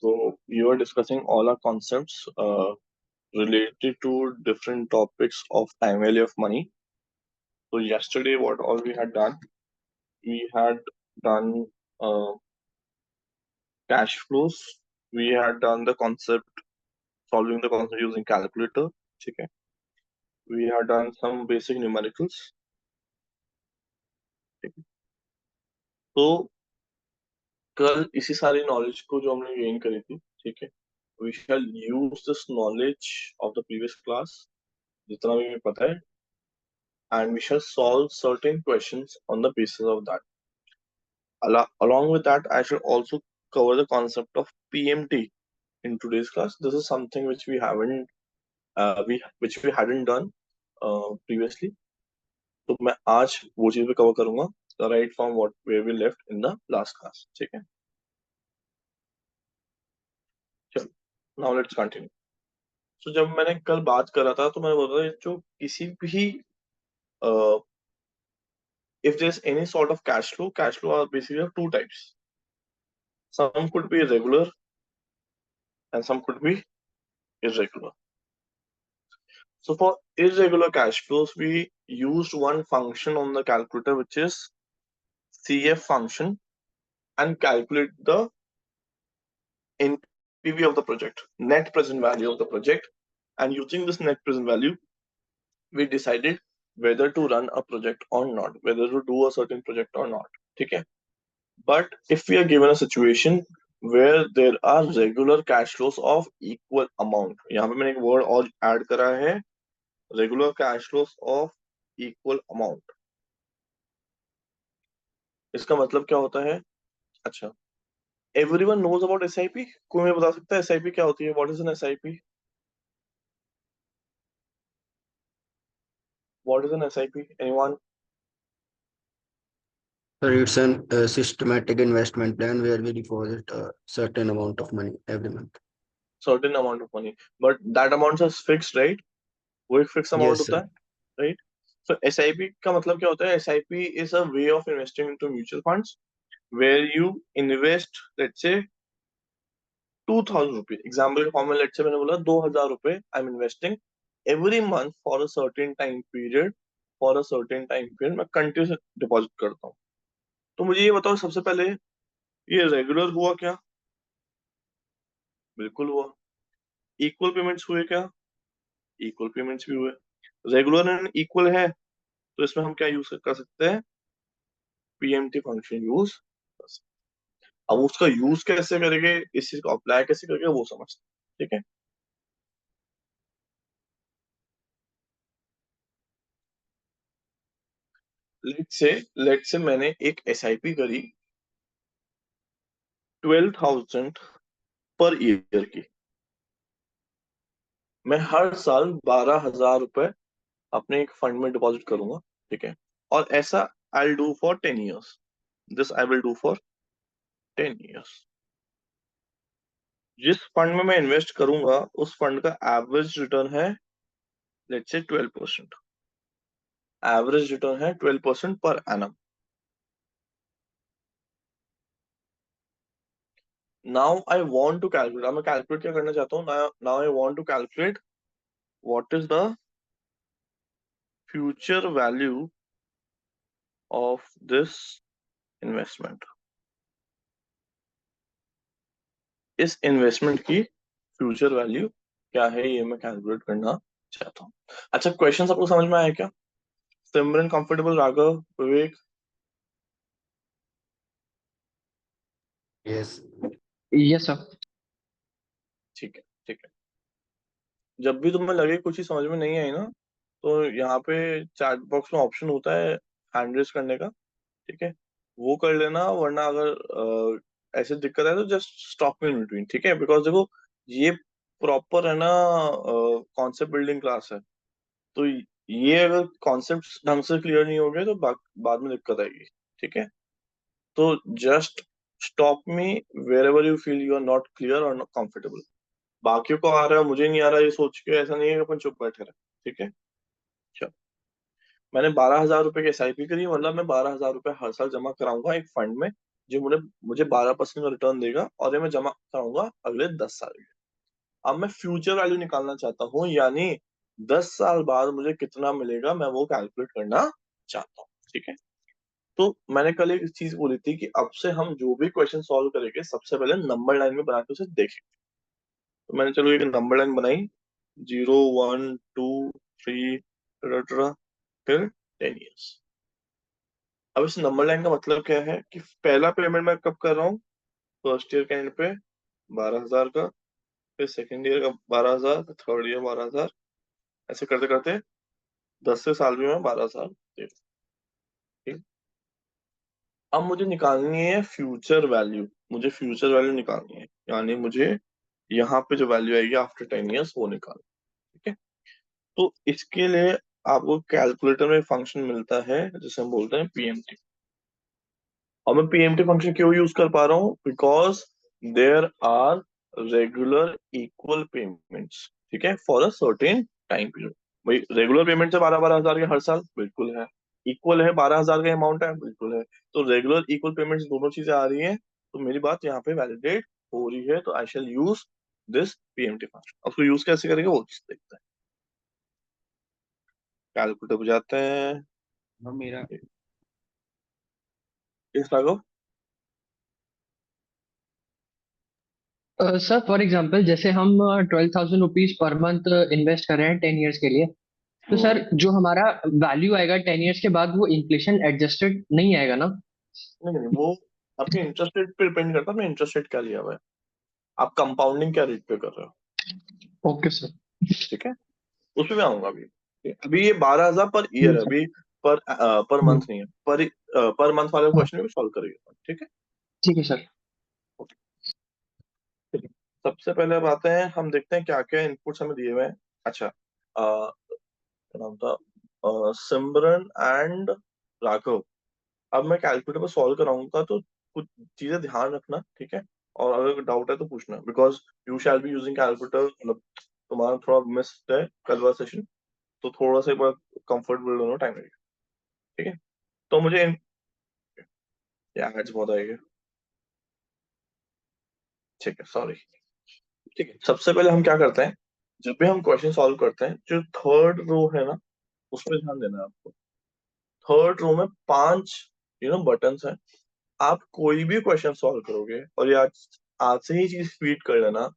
So we were discussing all our concepts related to different topics of time value of money. So yesterday, what all we had done cash flows. We had done the concept, solving the concept using calculator. Okay. We had done some basic numericals. ठीक है. तो कल इसी सारी knowledge को जो हमने gain करी थी, ठीक है, we shall use this knowledge of the previous class, जितना भी हमें पता है, and we shall solve certain questions on the basis of that. Along with that, I shall also cover the concept of PMT in today's class. This is something which we haven't, which we hadn't done previously. तो मैं आज वो चीज भी cover करूंगा, right from what where we left in the last class. ठीक है, चलो, now let's continue. So जब मैंने कल बात करा था तो मैंने बोला था जो किसी भी if there's any sort of cash flow are basically of two types. Some could be regular and some could be irregular. So for irregular cash flows, we used one function on the calculator, which is CF function, and calculate the NPV of the project, net present value of the project. And using this net present value, we decided whether to run a project or not, whether to do a certain project or not. Okay. But if we are given a situation where there are regular cash flows of equal amount, यहाँ पे मैंने एक word और add करा है, regular cash flows of equal amount. इसका मतलब क्या होता है? अच्छा, everyone knows about SIP. कोई मुझे बता सकता है SIP क्या होती है? What is an SIP? What is an SIP? Anyone? So it's a systematic investment plan where we deposit a certain amount of money every month. Certain amount of money, but that amount is fixed, right? वो एक fixed amount Yes, होता sir. है, right? So SIP का मतलब क्या होता है? SIP is a way of investing into mutual funds where you invest, let's say 2000 rupees. Example form में let's say मैंने बोला 2000 रुपए I'm investing every month for a certain time period. For a certain time period मैं continuous deposit करता हूँ. तो मुझे ये बताओ सबसे पहले, ये रेगुलर हुआ क्या? बिल्कुल हुआ. इक्वल पेमेंट्स हुए क्या? इक्वल पेमेंट्स भी हुए. रेगुलर एंड इक्वल है तो इसमें हम क्या यूज कर सकते हैं? पीएमटी फंक्शन यूज कर सकते हैं. अब उसका यूज कैसे करेंगे, इस चीज को अप्लाई कैसे करेंगे, वो समझते हैं. ठीक है, लेट्स से मैंने एक एसआईपी करी 12,000 पर ईयर की. मैं हर साल 12,000 रुपए अपने एक फंड में डिपॉजिट करूंगा. ठीक है, और ऐसा I will do for 10 years. This I will do for 10 years. जिस फंड में मैं इन्वेस्ट करूंगा उस फंड का एवरेज रिटर्न है लेट्स से 12%. एवरेज रिटर्न है 12% per annum. Now I want to calculate, मैं कैलकुलेट क्या करना चाहता हूँ? Now I want to calculate what is the future value of this investment. इस इन्वेस्टमेंट की फ्यूचर वैल्यू क्या है, ये मैं कैलकुलेट करना चाहता हूँ. अच्छा, क्वेश्चन आपको समझ में आया क्या? सिमरन, कंफर्टेबल? राघव, विवेक? Yes. Yes sir. ठीक है, ठीक है. जब भी तुम्हें लगे कुछ ही समझ में नहीं आई ना, तो यहाँ पे चैट बॉक्स में ऑप्शन होता है हैंड रेज करने का. ठीक है, वो कर लेना, वरना अगर ऐसे दिक्कत है तो just stop me in between. ठीक है, बिकॉज देखो ये प्रॉपर है ना, कॉन्सेप्ट बिल्डिंग क्लास है. तो ये अगर कॉन्सेप्ट ढंग से क्लियर नहीं हो गए तो बाद में दिक्कत आएगी. ठीक है, तो just stop me wherever you feel you are not clear और नॉट कंफर्टेबल. बाकियों को आ रहा है, मुझे नहीं आ रहा, ये सोच के ऐसा नहीं है कि अपन चुप बैठे रहे. ठीक है, चलो. मैंने 12,000 रुपए की एसआईपी करी, मतलब मैं 12,000 रुपए हर साल जमा कराऊंगा एक फंड में जो मुझे मुझे 12% का रिटर्न देगा, और ये मैं जमा कराऊंगा अगले 10 साल के। अब मैं फ्यूचर वैल्यू निकालना चाहता हूँ, यानी 10 साल बाद मुझे कितना मिलेगा, मैं वो कैलकुलेट करना चाहता हूँ। ठीक है, तो मैंने कल एक चीज बोली थी कि अब से हम जो भी क्वेश्चन सॉल्व करेंगे सबसे पहले नंबर लाइन में बना के उसे देखेंगे। तो मैंने चलो एक नंबर लाइन बनाई, 0 1 2 3, फिर 10 years। अब इस नंबर लाइन का मतलब क्या है कि पहला पेमेंट मैं कब कर रहा हूँ, फर्स्ट ईयर के एंड पे 12,000 का, फिर सेकेंड ईयर का 12,000, फिर थर्ड ईयर 12,000, ऐसे करते करते 10 साल में मैं 12,000 दे रहा हूँ। ठीक। अब मुझे निकालनी है फ्यूचर वैल्यू, मुझे फ्यूचर वैल्यू निकालनी है, यानी मुझे यहाँ पे जो वैल्यू आएगी आफ्टर 10 years वो निकाल। ठीक है, तो इसके लिए आपको कैलकुलेटर में फंक्शन मिलता है जिसे हम बोलते हैं पीएमटी। और मैं पीएमटी फंक्शन क्यों यूज कर पा रहा हूँ, because there are regular equal payments. ठीक है, for a certain time period. भाई रेगुलर पेमेंट है 12-12 हजार के हर साल, बिल्कुल है। इक्वल है, 12,000 का अमाउंट है, बिल्कुल है। तो रेगुलर इक्वल पेमेंट्स दोनों चीजें आ रही हैं, तो मेरी बात यहाँ पे वैलिडेट हो रही है, तो I shall use this PMT function. उसको यूज कैसे करेंगे वो चीज देखते हैं। कैलकुलेटर बजाते हैं। हाँ मेरा इस लागो। सर फॉर एग्जाम्पल जैसे हम 12,000 रुपीज पर मंथ इन्वेस्ट कर रहे हैं 10 ईयर्स के लिए, तो हम्म, सर जो हमारा वैल्यू आएगा 10 ईयर्स के बाद वो इन्फ्लेशन एडजस्टेड नहीं आएगा ना? नहीं नहीं, वो आपके इंटरेस्ट रेट पे डिपेंड करता है, आपने इंटरेस्ट रेट क्या लिया हुआ है, आप कंपाउंडिंग क्या रेट पे कर रहे हो। Okay sir. ठीक है, उसमें मैं आऊंगा अभी। अभी ये 12,000 पर ईयर जी है सर। अभी, पर जी। मंथ नहीं है, पर मंथ वाले हाँ, क्वेश्चन भी सॉल्व करेंगे। ठीक है। ठीक है सर। ओके, चलिए। सबसे पहले अब आते हैं, हम देखते हैं क्या क्या इनपुट्स हमें दिए हुए हैं। अच्छा, क्या नाम था, सिमरन एंड राघव। अब मैं कैलकुलेटर पर सॉल्व कराऊंगा, तो कुछ चीजें ध्यान रखना, ठीक है। और अगर डाउट है तो पूछना, because you shall be using calculator, मतलब तुम्हारा थोड़ा मिस है कल वाला सेशन, तो थोड़ा सा एक बार कंफर्ट बिल्ड होना टाइम लगेगा। ठीक है, तो मुझे एड्स बहुत आएगा। ठीक है, सॉरी। ठीक है, सबसे पहले हम क्या करते हैं, जब भी हम क्वेश्चन सॉल्व करते हैं, जो थर्ड रो है ना, उस पर ध्यान देना है आपको। थर्ड रो में 5 बटन्स हैं। आप कोई भी क्वेश्चन सॉल्व करोगे, और ये आज आज से ही चीज फीड कर लेना,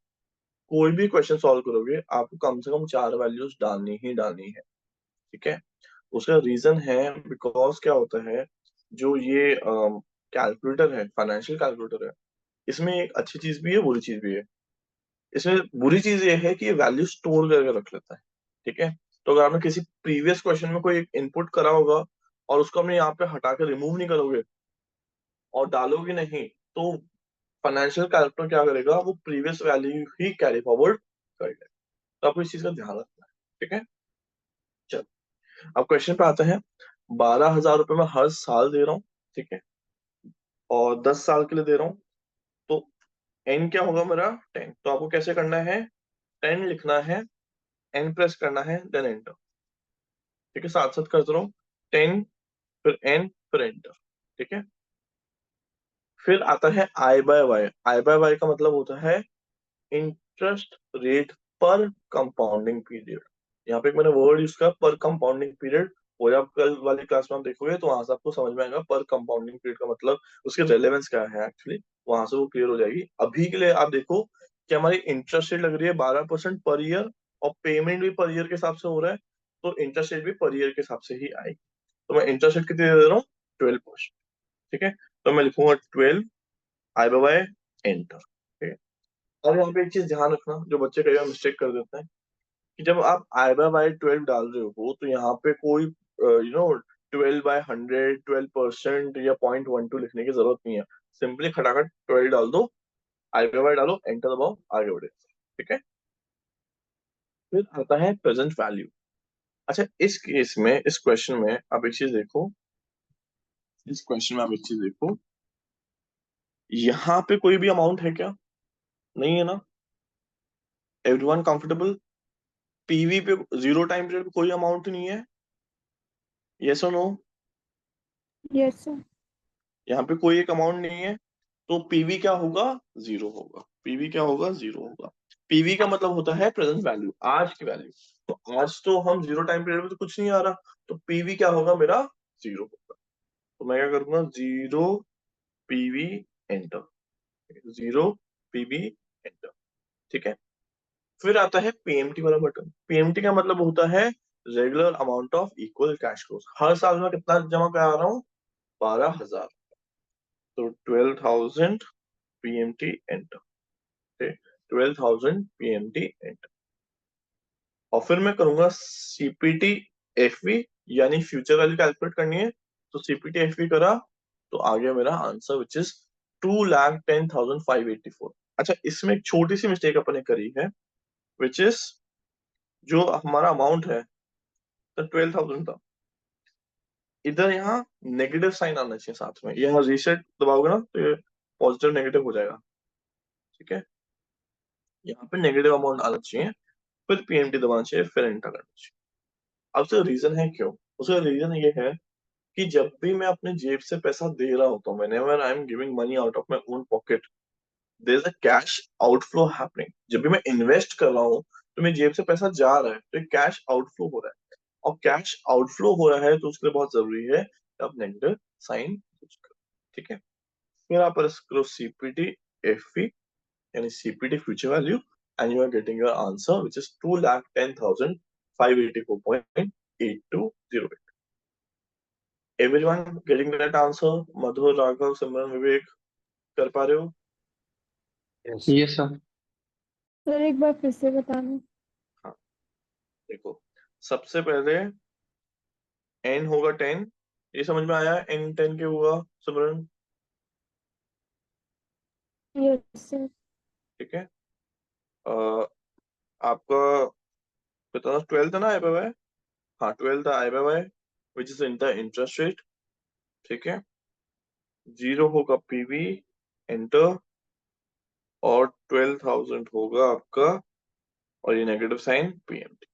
कोई भी क्वेश्चन सॉल्व करोगे आपको कम से कम 4 वैल्यूज डालनी ही डालनी है। ठीक है, उसका रीजन है, बिकॉज क्या होता है, जो ये कैलकुलेटर है, फाइनेंशियल कैलकुलेटर है, इसमें एक अच्छी चीज भी है, बुरी चीज भी है। इसमें बुरी चीज ये है कि ये वैल्यू स्टोर करके रख लेता है। ठीक है, तो अगर आपने किसी प्रीवियस क्वेश्चन में कोई इनपुट करा होगा, और उसको हमने यहाँ पे हटा के रिमूव नहीं करोगे और डालोगे नहीं, तो फाइनेंशियल कैलकुलेटर क्या करेगा, वो प्रीवियस वैल्यू ही कैरी फॉरवर्ड करेगा। तो आपको इस चीज का ध्यान रखना है। ठीक है, चलो अब क्वेश्चन पे आते हैं। 12,000 रुपये मैं हर साल दे रहा हूँ, ठीक है, और 10 साल के लिए दे रहा हूँ। तो एन क्या होगा मेरा, 10। तो आपको कैसे करना है, 10 लिखना है, एन प्रेस करना है, देन एंटर। ठीक है, साथ साथ करते रहो, 10, फिर एन, फिर एंटर। ठीक है, फिर आता है आई बाय वाई। आई बाय वाई का मतलब होता है इंटरेस्ट रेट पर कंपाउंडिंग पीरियड। यहाँ पे एक मैंने वर्ड यूज किया, पर कंपाउंडिंग पीरियड। वो जब कल वाली क्लास में आप देखोगे तो वहां से आपको समझ में आएगा पर कंपाउंडिंग पीरियड का मतलब, उसकी रेलेवेंस क्या है एक्चुअली, वहां से वो क्लियर हो जाएगी। अभी के लिए आप देखो कि हमारी इंटरेस्ट रेट लग रही है 12% पर ईयर, और पेमेंट भी पर ईयर के हिसाब से हो रहा है, तो इंटरेस्ट रेट भी पर ईयर के हिसाब से ही आएगी। तो मैं इंटरेस्ट रेट कितनी दे रहा हूँ, 12%। ठीक है, तो मैं लिखूंगा 12, आई बाय एंटर। ठीक है, और यहाँ पे एक चीज ध्यान रखना, जो बच्चे कई बार मिस्टेक कर देते हैं, कि जब आप आई बाय बाई 12 डाल रहे हो, तो यहाँ पे कोई 12/100, 12% या 0.12 लिखने की जरूरत नहीं है। सिंपली खटाखट 12 डाल दो, आई बाय बाई डालो, एंटर दबाओ, आगे बढ़े। ठीक है, फिर आता है प्रेजेंट वैल्यू। अच्छा, इस केस में, इस क्वेश्चन में आप एक चीज देखो, इस क्वेश्चन में आप एक चीज देखो, यहाँ पे कोई भी अमाउंट है क्या, नहीं है ना। एवरीवन कंफर्टेबल, पीवी पे जीरो टाइम पीरियड पे कोई अमाउंट नहीं है, यस और नो। Yes sir. यहाँ पे कोई एक अमाउंट नहीं है, तो पीवी क्या होगा, जीरो होगा। पीवी क्या होगा, जीरो होगा। पीवी का मतलब होता है प्रेजेंट वैल्यू, आज की वैल्यू। तो आज तो हम जीरो टाइम पीरियड में तो कुछ नहीं आ रहा, तो पीवी क्या होगा मेरा, जीरो होगा। तो मैं क्या करूंगा, zero PV enter, zero PV enter. ठीक है। फिर आता है पीएमटी वाला बटन। पीएमटी का मतलब होता है regular amount of equal cash flows. हर साल में कितना जमा करा रहा हूँ, 12,000। तो 12,000 पीएमटी एंटर, 12,000 पीएमटी एंटर। और फिर मैं करूंगा सीपीटी एफवी, यानी फ्यूचर वैल्यू कैलकुलेट करनी है। तो सीपीटी एफवी करा, तो आ गया मेरा आंसर विच इज 2,10,584। अच्छा, इसमें एक छोटी सी मिस्टेक अपने करी है, विच इज जो हमारा अमाउंट है तो 12,000 था, इधर यहाँ नेगेटिव साइन आना चाहिए साथ में। यहाँ रीसेट दबाओगे ना तो ये पॉजिटिव नेगेटिव हो जाएगा। ठीक है, यहाँ पे नेगेटिव अमाउंट आना चाहिए, फिर पीएमटी दबाना चाहिए, फिर एंटर करना चाहिए। अब उसका रीजन है क्यों, उसका रीजन ये है कि जब भी मैं अपने जेब से पैसा दे रहा होता हूँ, whenever I am giving money out of my own pocket, there is a cash outflow happening। जब भी मैं इन्वेस्ट कर रहा हूँ तो मेरी जेब से पैसा जा रहा है, तो कैश आउटफ्लो हो रहा है। और कैश आउटफ्लो हो रहा है तो उसके लिए बहुत जरूरी है कि आप नेगेटिव साइन यूज करो। ठीक है। फिर आप करो सीपीटी एफवी, यानी CPT future value, and you are getting your answer which is 2,10,584.8208। Everyone getting that answer? Madhur, Raghav, Simran, Vivek, कर पा रहे हो? Yes. ये सब। सर एक बार फिर से बताना। हाँ, देखो, सबसे पहले एन होगा 10, ये समझ में आया, एन 10 के होगा सिमरन? Yes sir. ठीक है। अ, आपका कितना 12 था ना, आई बाय बाय? हाँ, 12 था I by by, which is in the interest rate. ठीक है। जीरो होगा पीवी एंटर, और 12,000 होगा आपका, और ये नेगेटिव साइन पीएमटी।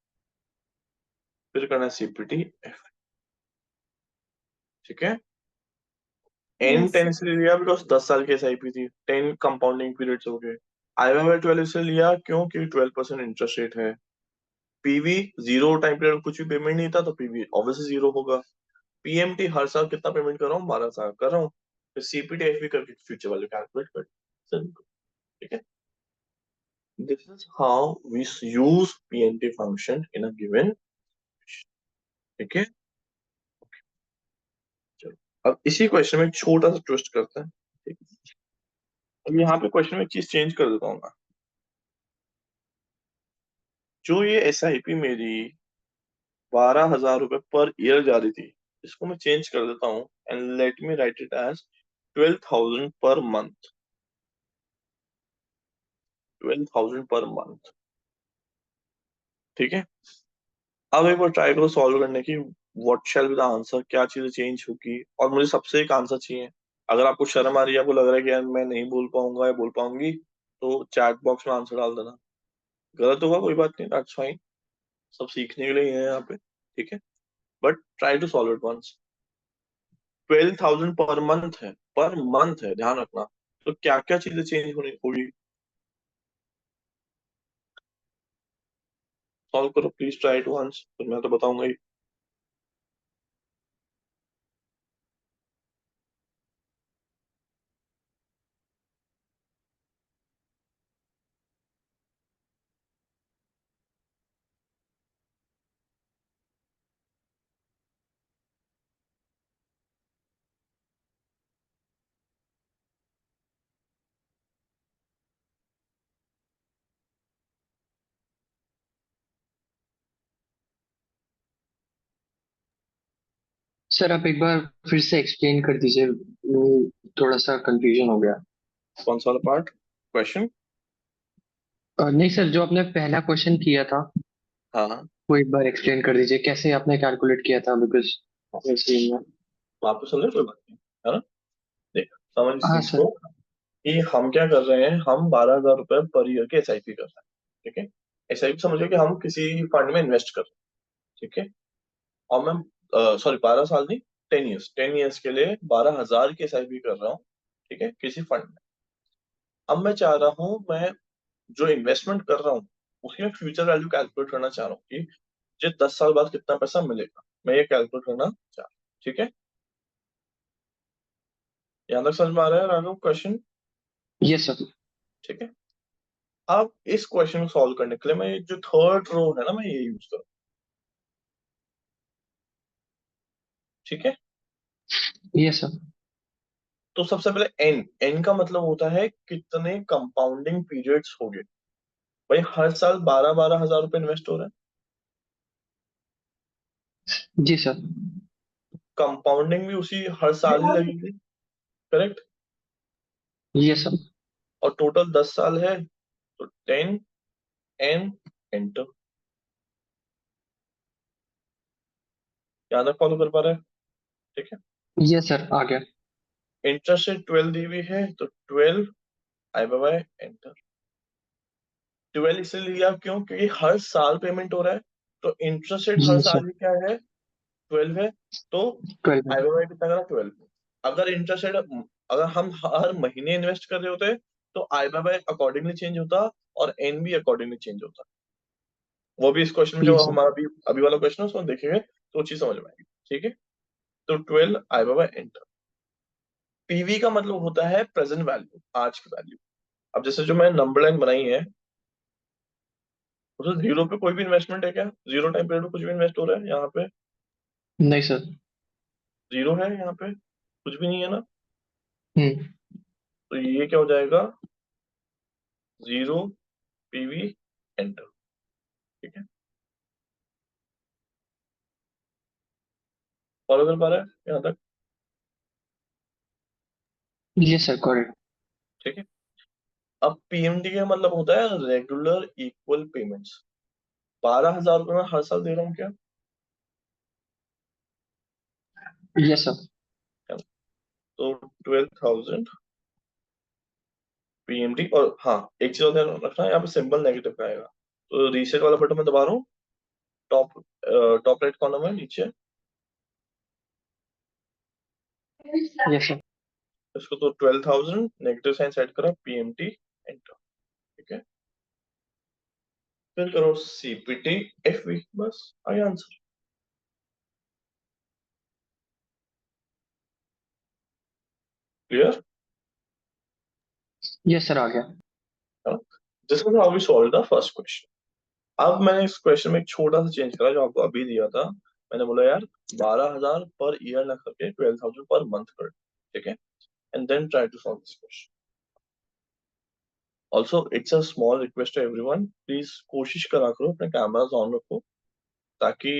फिर करना है सीपीटी एफ। ठीक है। N is 10 sir. इसलिए लिया बिकॉज 10 साल की एसआईपी थी, 10 कंपाउंडिंग पीरियड्स हो गए। आई बाय बाय 12 इसलिए लिया क्योंकि 12% इंटरेस्ट रेट है। पीवी जीरो टाइम पीरियड कुछ भी पेमेंट नहीं था, तो पीवी ऑब्वियसली जीरो होगा। पीएमटी हर साल कितना पेमेंट कर रहा हूँ, 12 साल कर रहा हूँ, तो सीपीटी एफ भी करके फ्यूचर वैल्यू कैलकुलेट कर। ठीक है। This is how we use PMT function in a given. ठीक है। चलो, अब इसी क्वेश्चन में एक छोटा सा ट्विस्ट करते हैं। ठीक है। अब यहाँ पे क्वेश्चन में एक चीज चेंज कर देता हूँ मैं। जो ये एसआईपी मेरी 12,000 रुपए पर ईयर जा रही थी, इसको मैं चेंज कर देता हूँ, and let me write it as 12,000 per month. 12,000 per month. ठीक है। अब एक बार ट्राई करो सॉल्व करने की। What shall be the answer, क्या चीजें चेंज होगी, और मुझे सबसे एक आंसर चाहिए। अगर आपको शर्म आ रही है, आपको लग रहा है कि यार मैं नहीं बोल पाऊंगा या बोल पाऊंगी, तो चैट बॉक्स में आंसर डाल देना। गलत होगा कोई बात नहीं, दैट्स फाइन, सब सीखने के लिए ही है यहाँ पे। ठीक है। But try to solve it once. 12,000 per month है, पर मंथ है, ध्यान रखना। तो क्या क्या चीजें चेंज होनी होगी, सॉल्व करो प्लीज, ट्राई टू वंस, तो मैं तो बताऊंगा ही। सर आप एक बार फिर से एक्सप्लेन कर दीजिए, थोड़ा सा कंफ्यूजन हो गया। कौन सा पार्ट, क्वेश्चन? नहीं सर, जो आपने पहला क्वेश्चन किया था हाँ हाँ, वो एक बार एक्सप्लेन कर दीजिए, कैसे आपने कैलकुलेट किया था, बिकॉज वापस सुन ले, कोई बात नहीं, है ना। देख, समझ इस हाँ चीज सर। को कि हम क्या कर रहे हैं, हम 12,000 रुपए पर ईयर की एसआईपी कर रहे हैं। ठीक है। एसआईपी समझो कि हम किसी फंड में इन्वेस्ट कर रहे हैं। ठीक है। और मैं, सॉरी 12 साल नहीं, 10 ईयर्स के लिए 12,000 की SIP कर रहा हूँ, ठीक है, किसी फंड में। अब मैं चाह रहा हूँ, मैं जो इन्वेस्टमेंट कर रहा हूँ उसकी मैं फ्यूचर वैल्यू कैलकुलेट करना चाह रहा हूँ कि मुझे 10 साल बाद कितना पैसा मिलेगा, मैं ये कैलकुलेट करना चाह रहा हूँ, ठीक है। यहाँ तक समझ में आ रहा है राघव क्वेश्चन? Yes sir. ठीक है। अब इस क्वेश्चन को सॉल्व करने के लिए मैं जो थर्ड रो है ना, मैं ये यूज करूँ, ठीक है। Yes sir. तो सबसे पहले एन, एन का मतलब होता है कितने कंपाउंडिंग पीरियड्स हो गए। भाई हर साल 12-12 हजार रुपए इन्वेस्ट हो रहा है, जी सर। कंपाउंडिंग भी उसी हर साल ही लगेगी, करेक्ट। Yes sir. और टोटल 10 साल है, तो 10 एन एंटर। यहाँ तक फॉलो कर पा रहा है? ठीक है। यस सर, आ गया। इंटरेस्ट रेट 12 दी हुई है, तो 12 आई बाय एंटर। 12 इसलिए लिया क्यों, क्योंकि हर साल पेमेंट हो रहा है, तो इंटरेस्ट रेट हर यस सर। साल ही क्या है, 12 है, तो 12 आई है। बाय कितना करा, 12। अगर इंटरेस्ट रेट, अगर हम हर महीने इन्वेस्ट कर रहे होते तो आई बाय अकॉर्डिंगली चेंज होता और एन भी अकॉर्डिंगली चेंज होता। वो भी इस क्वेश्चन में जो यस सर। हमारा अभी अभी वाला क्वेश्चन है उसको देखेंगे तो चीज समझ में आएगी, ठीक है। तो 12 आई बाय एंटर। पीवी का मतलब होता है प्रेजेंट वैल्यू, आज की वैल्यू। अब जैसे जो मैंने नंबर लाइन बनाई है, उसमें जीरो पे कोई भी इन्वेस्टमेंट है क्या, जीरो टाइम पीरियड में कुछ भी इन्वेस्ट हो रहा है यहाँ पे? नहीं सर। जीरो है यहाँ पे, कुछ भी नहीं है ना। हम्म। तो ये क्या हो जाएगा, जीरो पीवी एंटर, ठीक है। फॉलो कर पा रहा है यहाँ तक? Yes sir, correct. ठीक है। अब पीएमडी का मतलब होता है रेगुलर इक्वल पेमेंट्स। 12,000 रुपये में हर साल दे रहा हूँ क्या, यस सर। है ना? तो 12,000 पीएमडी। और हाँ, एक चीज और ध्यान रखना, यहाँ पे सिंबल नेगेटिव का आएगा, तो रीसेट वाला बटन मैं दबा रहा हूँ, टॉप टॉप राइट कॉर्नर में नीचे, यस सर। इसको तो 12,000 नेगेटिव साइन सेट करा, पीएमटी एंटर, ठीक है। फिर करो सीपीटी एफवी, बस आ गया आंसर। क्लियर? यस सर, आ गया। This is how we solve the first question. अब मैंने इस क्वेश्चन में एक छोटा सा चेंज करा जो आपको अभी दिया था। मैंने बोला यार 12,000 पर ईयर ना करके 12,000 पर मंथ कर, ठीक है। And then try to solve this question. Also it's a small request to everyone, please कोशिश करा करो अपने कैमरास ऑन रखो, ताकि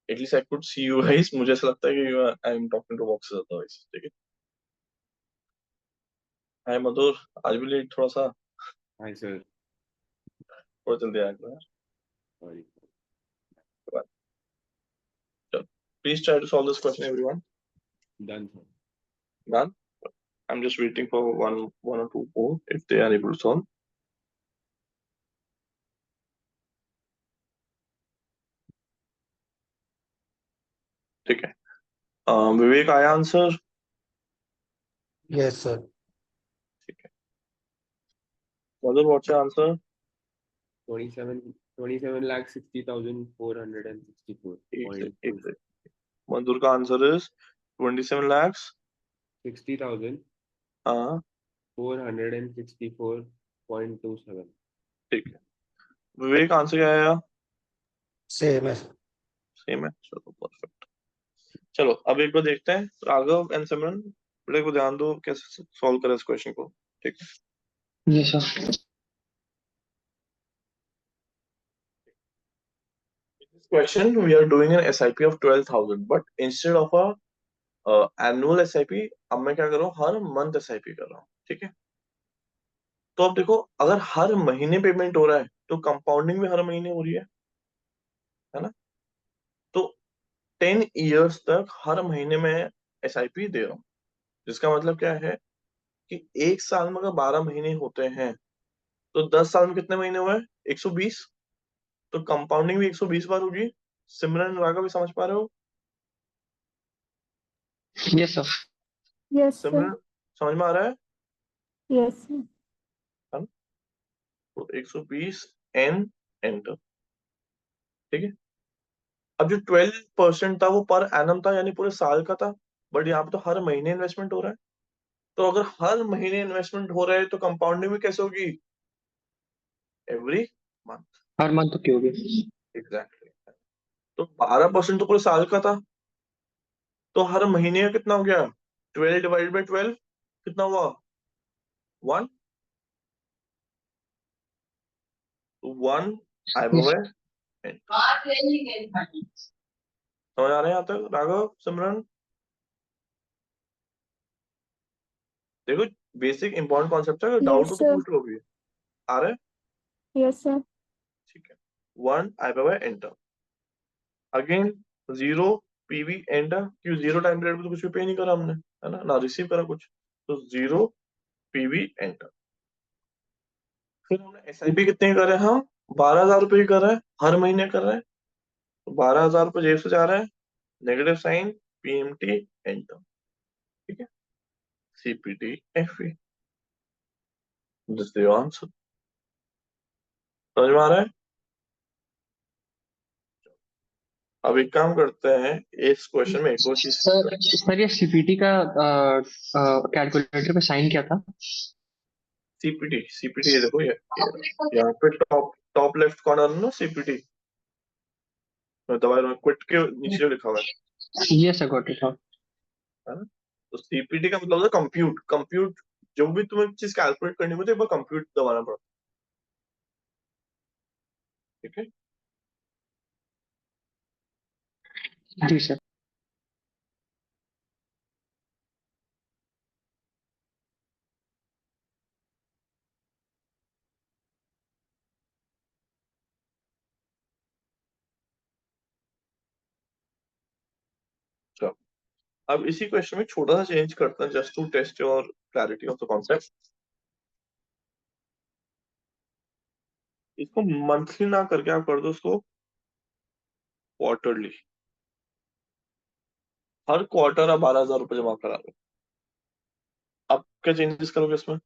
at least I could see you guys. मुझे ऐसा लगता है कि I am talking to boxes otherwise, ठीक है। हाय मधुर, आज भी लेट थोड़ा सा, Hi, sir. थोड़ा जल्दी आया करो यार। Sorry. चलो, please try to solve this question everyone. Done, sir. Done. I'm just waiting for one or two more if they are able to solve. ठीक है। विवेक आया आंसर? Yes, sir. ठीक है। मधुर व्हाट्स योर आंसर? 27 lakh एक से 60,464.2. मधुर का answer is 27 lakhs 60,464.27. हाँ, ठीक है। विवेक आंसर क्या आया? Same as सेम है, चलो परफेक्ट। चलो अब एक बार देखते हैं, राघव एंड सिमरन बेटे को ध्यान दो कैसे सॉल्व करें इस क्वेश्चन को, ठीक है। Yes sir. This question we are doing an SIP of 12,000 but instead of a annual SIP, अब मैं क्या कर रहा हूँ, हर मंथ SIP कर रहा हूँ, ठीक है। तो अब देखो, अगर हर महीने पेमेंट हो रहा है तो कंपाउंडिंग भी हर महीने हो रही है ना। तो 10 ईयर्स तक हर महीने में SIP दे रहा हूँ, जिसका मतलब क्या है कि एक साल में अगर 12 महीने होते हैं तो 10 साल में कितने महीने हुए, 120। तो कंपाउंडिंग भी 120 बार होगी। सिमरन राघव भी समझ पा रहे हो? Yes sir. Yes sir. Simran समझ में आ रहा है? Yes sir. तो 120 एन एंटर। ठीक है। अब जो 12% था वो पर एनम था, यानी पूरे साल का था, बट यहाँ पे तो हर महीने इन्वेस्टमेंट हो रहा है। तो अगर हर महीने इन्वेस्टमेंट हो रहा है तो कंपाउंडिंग भी कैसे होगी? Every month. हर मंथ की होगी। एग्जैक्टली। तो 12% तो पूरे साल का था, तो हर महीने का कितना हो गया? 12 डिवाइड बाई 12 कितना हुआ? 1। तो 1 आई बाय एन। समझ आ रहे हैं यहाँ तक राघव सिमरन? देखो, बेसिक इंपॉर्टेंट कॉन्सेप्ट है, डाउट हो यस तो सर। पूछ लो भी। आ रहा है? Yes sir. ठीक है। 1 I by enter. Again 0 PV enter, क्यों? 0 टाइम पीरियड में तो कुछ भी पे नहीं करा हमने, है ना, ना रिसीव करा कुछ। तो 0 पीवी एंटर। फिर हमने एसआईपी कितने कर रहे हैं हम? 12,000 रुपये ही कर रहे हैं, हर महीने कर रहे हैं। तो 12,000 रुपये जेब से जा रहे हैं, नेगेटिव साइन, पीएमटी एंटर। ठीक है। CPT FE, this the answer. समझ में आ रहा है? अब एक काम करते हैं, इस क्वेश्चन में एक और चीज। सर ये सीपीटी का कैलकुलेटर पे साइन क्या था? सीपीटी, सीपीटी ये देखो, ये यहाँ पे टॉप टॉप लेफ्ट कॉर्नर में ना सीपीटी, दबाए क्विट के नीचे जो लिखा हुआ यस सर, गॉट इट। है ना। तो सीपीटी का मतलब होता है कंप्यूट। कंप्यूट, जो भी तुम्हें चीज कैलकुलेट करनी हो तो एक बार कंप्यूट दबाना पड़ता है। ठीक है। जी सर। चलो, अब इसी क्वेश्चन में छोटा सा चेंज करते हैं, just to test your clarity of the concept. इसको मंथली ना करके आप कर दो उसको क्वार्टरली। हर क्वार्टर आप 12,000 रुपये जमा करा दो। अब क्या चेंजेस करोगे इसमें?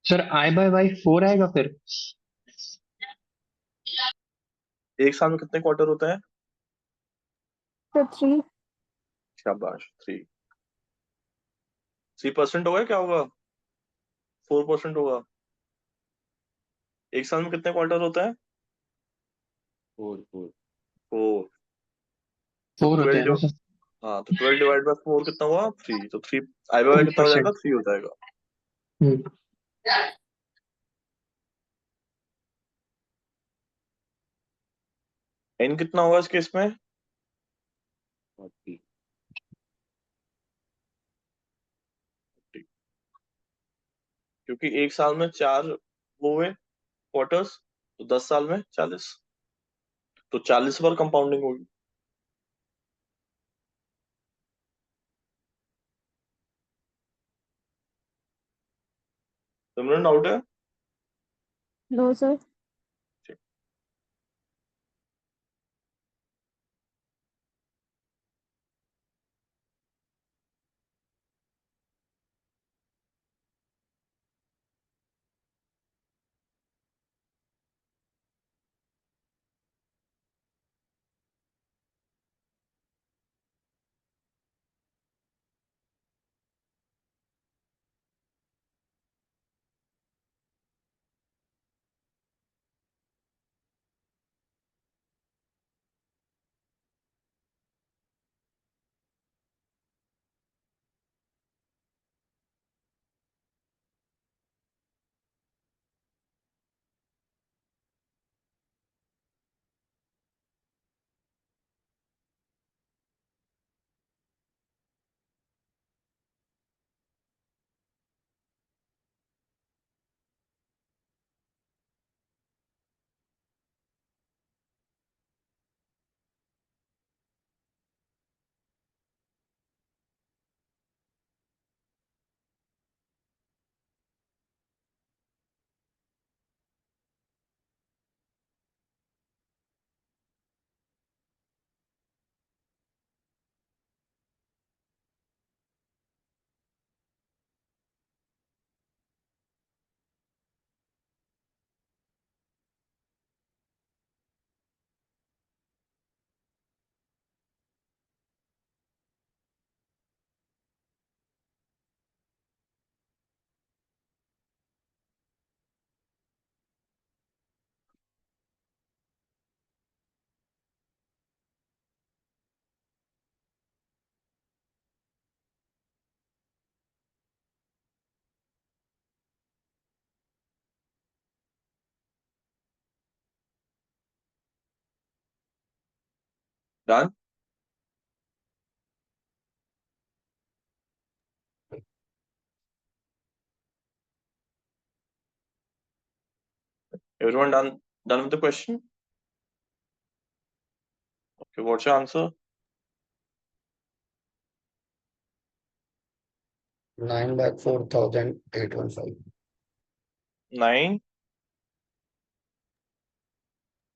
सर आई बाय बाई 4 आएगा फिर? एक साल में कितने क्वार्टर होता है? सर 3। शाबाश, 3% होगा, क्या होगा? 4% होगा। एक साल में कितने क्वार्टर होता है? 4 4। 4। तो 4 होते हैं ना 12। सर? हाँ, तो 12 डिवाइड बाय 4 कितना हुआ? 3। तो 3 आई बाय कितना हो जाएगा? 3%। 3 हो जाएगा। हम्म। एन कितना होगा इस केस में? 40। क्योंकि एक साल में 4 वो हुए क्वार्टर्स, तो 10 साल में 40, तो 40 बार कंपाउंडिंग होगी। सिमरन डाउट है? No sir. Done? Everyone done with the question? Okay, what's your answer? 9,04,815. 9?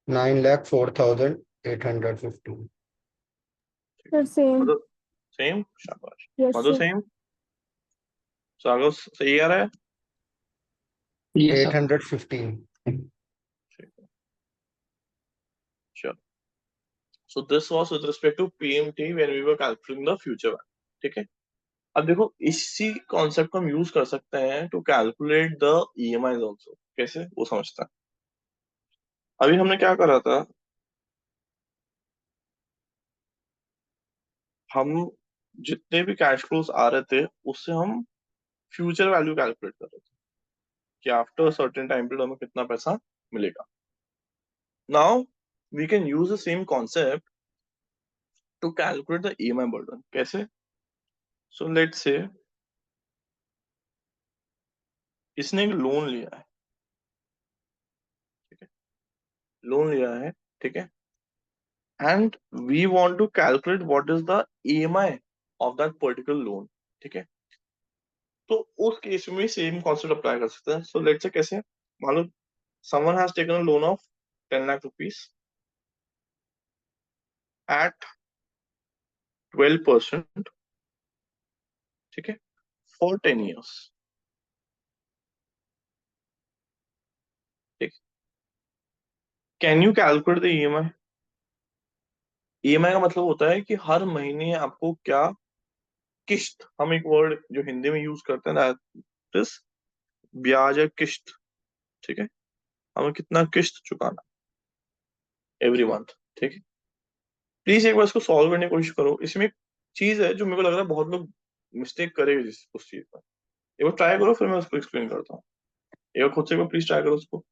9,04,815. Sir, same. Madhu, same? शाबाश. Yes, Madhu, sir. same? सागर सही आ रहा है? Yes, sir. 815. Sure. So this was with respect to PMT when we were calculating the future value. ठीक है? अब देखो इसी concept को हम यूज कर सकते हैं to calculate the EMI also. कैसे वो समझता है. अभी हमने क्या करा था, हम जितने भी कैश फ्लोज आ रहे थे उससे हम फ्यूचर वैल्यू कैलकुलेट कर रहे थे कि आफ्टर सर्टेन टाइम पीरियड हमें कितना पैसा मिलेगा. Now we can use the same concept to calculate the EMI burden. कैसे? सो लेट्स से इसने एक लोन लिया है. ठीक है, लोन लिया है. ठीक है, and we want to calculate what is the EMI of that particular loan. ठीक है, तो उस केस में सेम कॉन्सेप्ट अप्लाई कर सकते हैं. सो लेट्स से कैसे, मान लो someone has taken a loan of 10 lakh rupees at 12%. ठीक है, for 10 years. ठीक, can you calculate the EMI? EMI का मतलब होता है कि हर महीने आपको क्या किस्त, हम एक वर्ड जो हिंदी में यूज करते हैं दैट इज ब्याज या किस्त. ठीक है, हमें कितना किस्त चुकाना एवरी मंथ. ठीक है, प्लीज एक बार इसको सॉल्व करने की कोशिश करो. इसमें एक चीज है जो मेरे को लग रहा है बहुत लोग मिस्टेक करेंगे उस चीज पर. एक बार ट्राई करो, फिर मैं उसको एक्सप्लेन करता हूँ. एक बार खुद से एक बार प्लीज ट्राई करो उसको.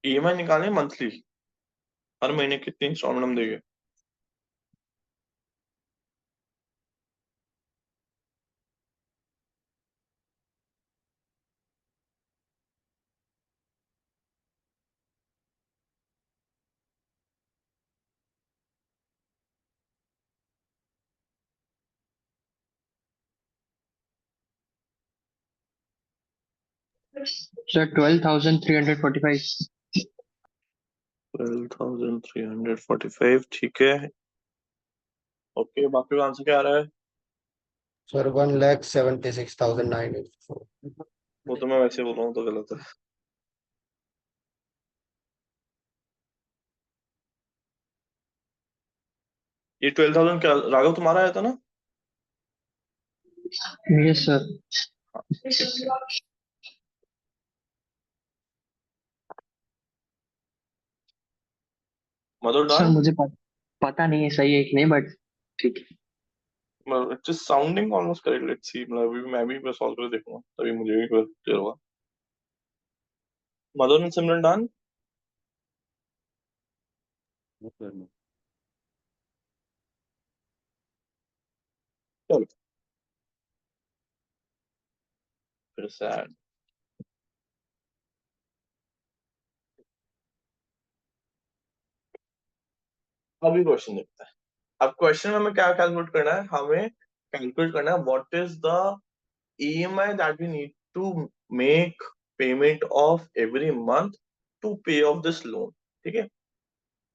EMI निकालने मंथली, हर महीने कितनी इंस्टॉलमेंट हम देंगे. Sir, 12,345. 12,345. ठीक है. ओके, बाकी का आंसर क्या आ रहा है? Sir, 1,76,984. वो तो मैं वैसे बोल रहा हूँ तो गलत है. ये 12,000 क्या राघव तुम्हारा आया था ना? Yes, sir. हाँ, ठीक है. Mother sir done? मुझे पता नहीं है सही है कि नहीं, बट ठीक है. It's just sounding almost correct. Let's see, मतलब अभी मैं भी सॉल्व करके देखूंगा तभी मुझे भी क्लियर होगा. Mother and Simran done? No, sir, no. चलो फिर से add. अभी क्वेश्चन देखते हैं. अब क्वेश्चन में हमें क्या कैलकुलेट करना है, हमें कैलकुलेट करना है what is the EMI that we need to make payment of every month to pay off this loan. ठीक है,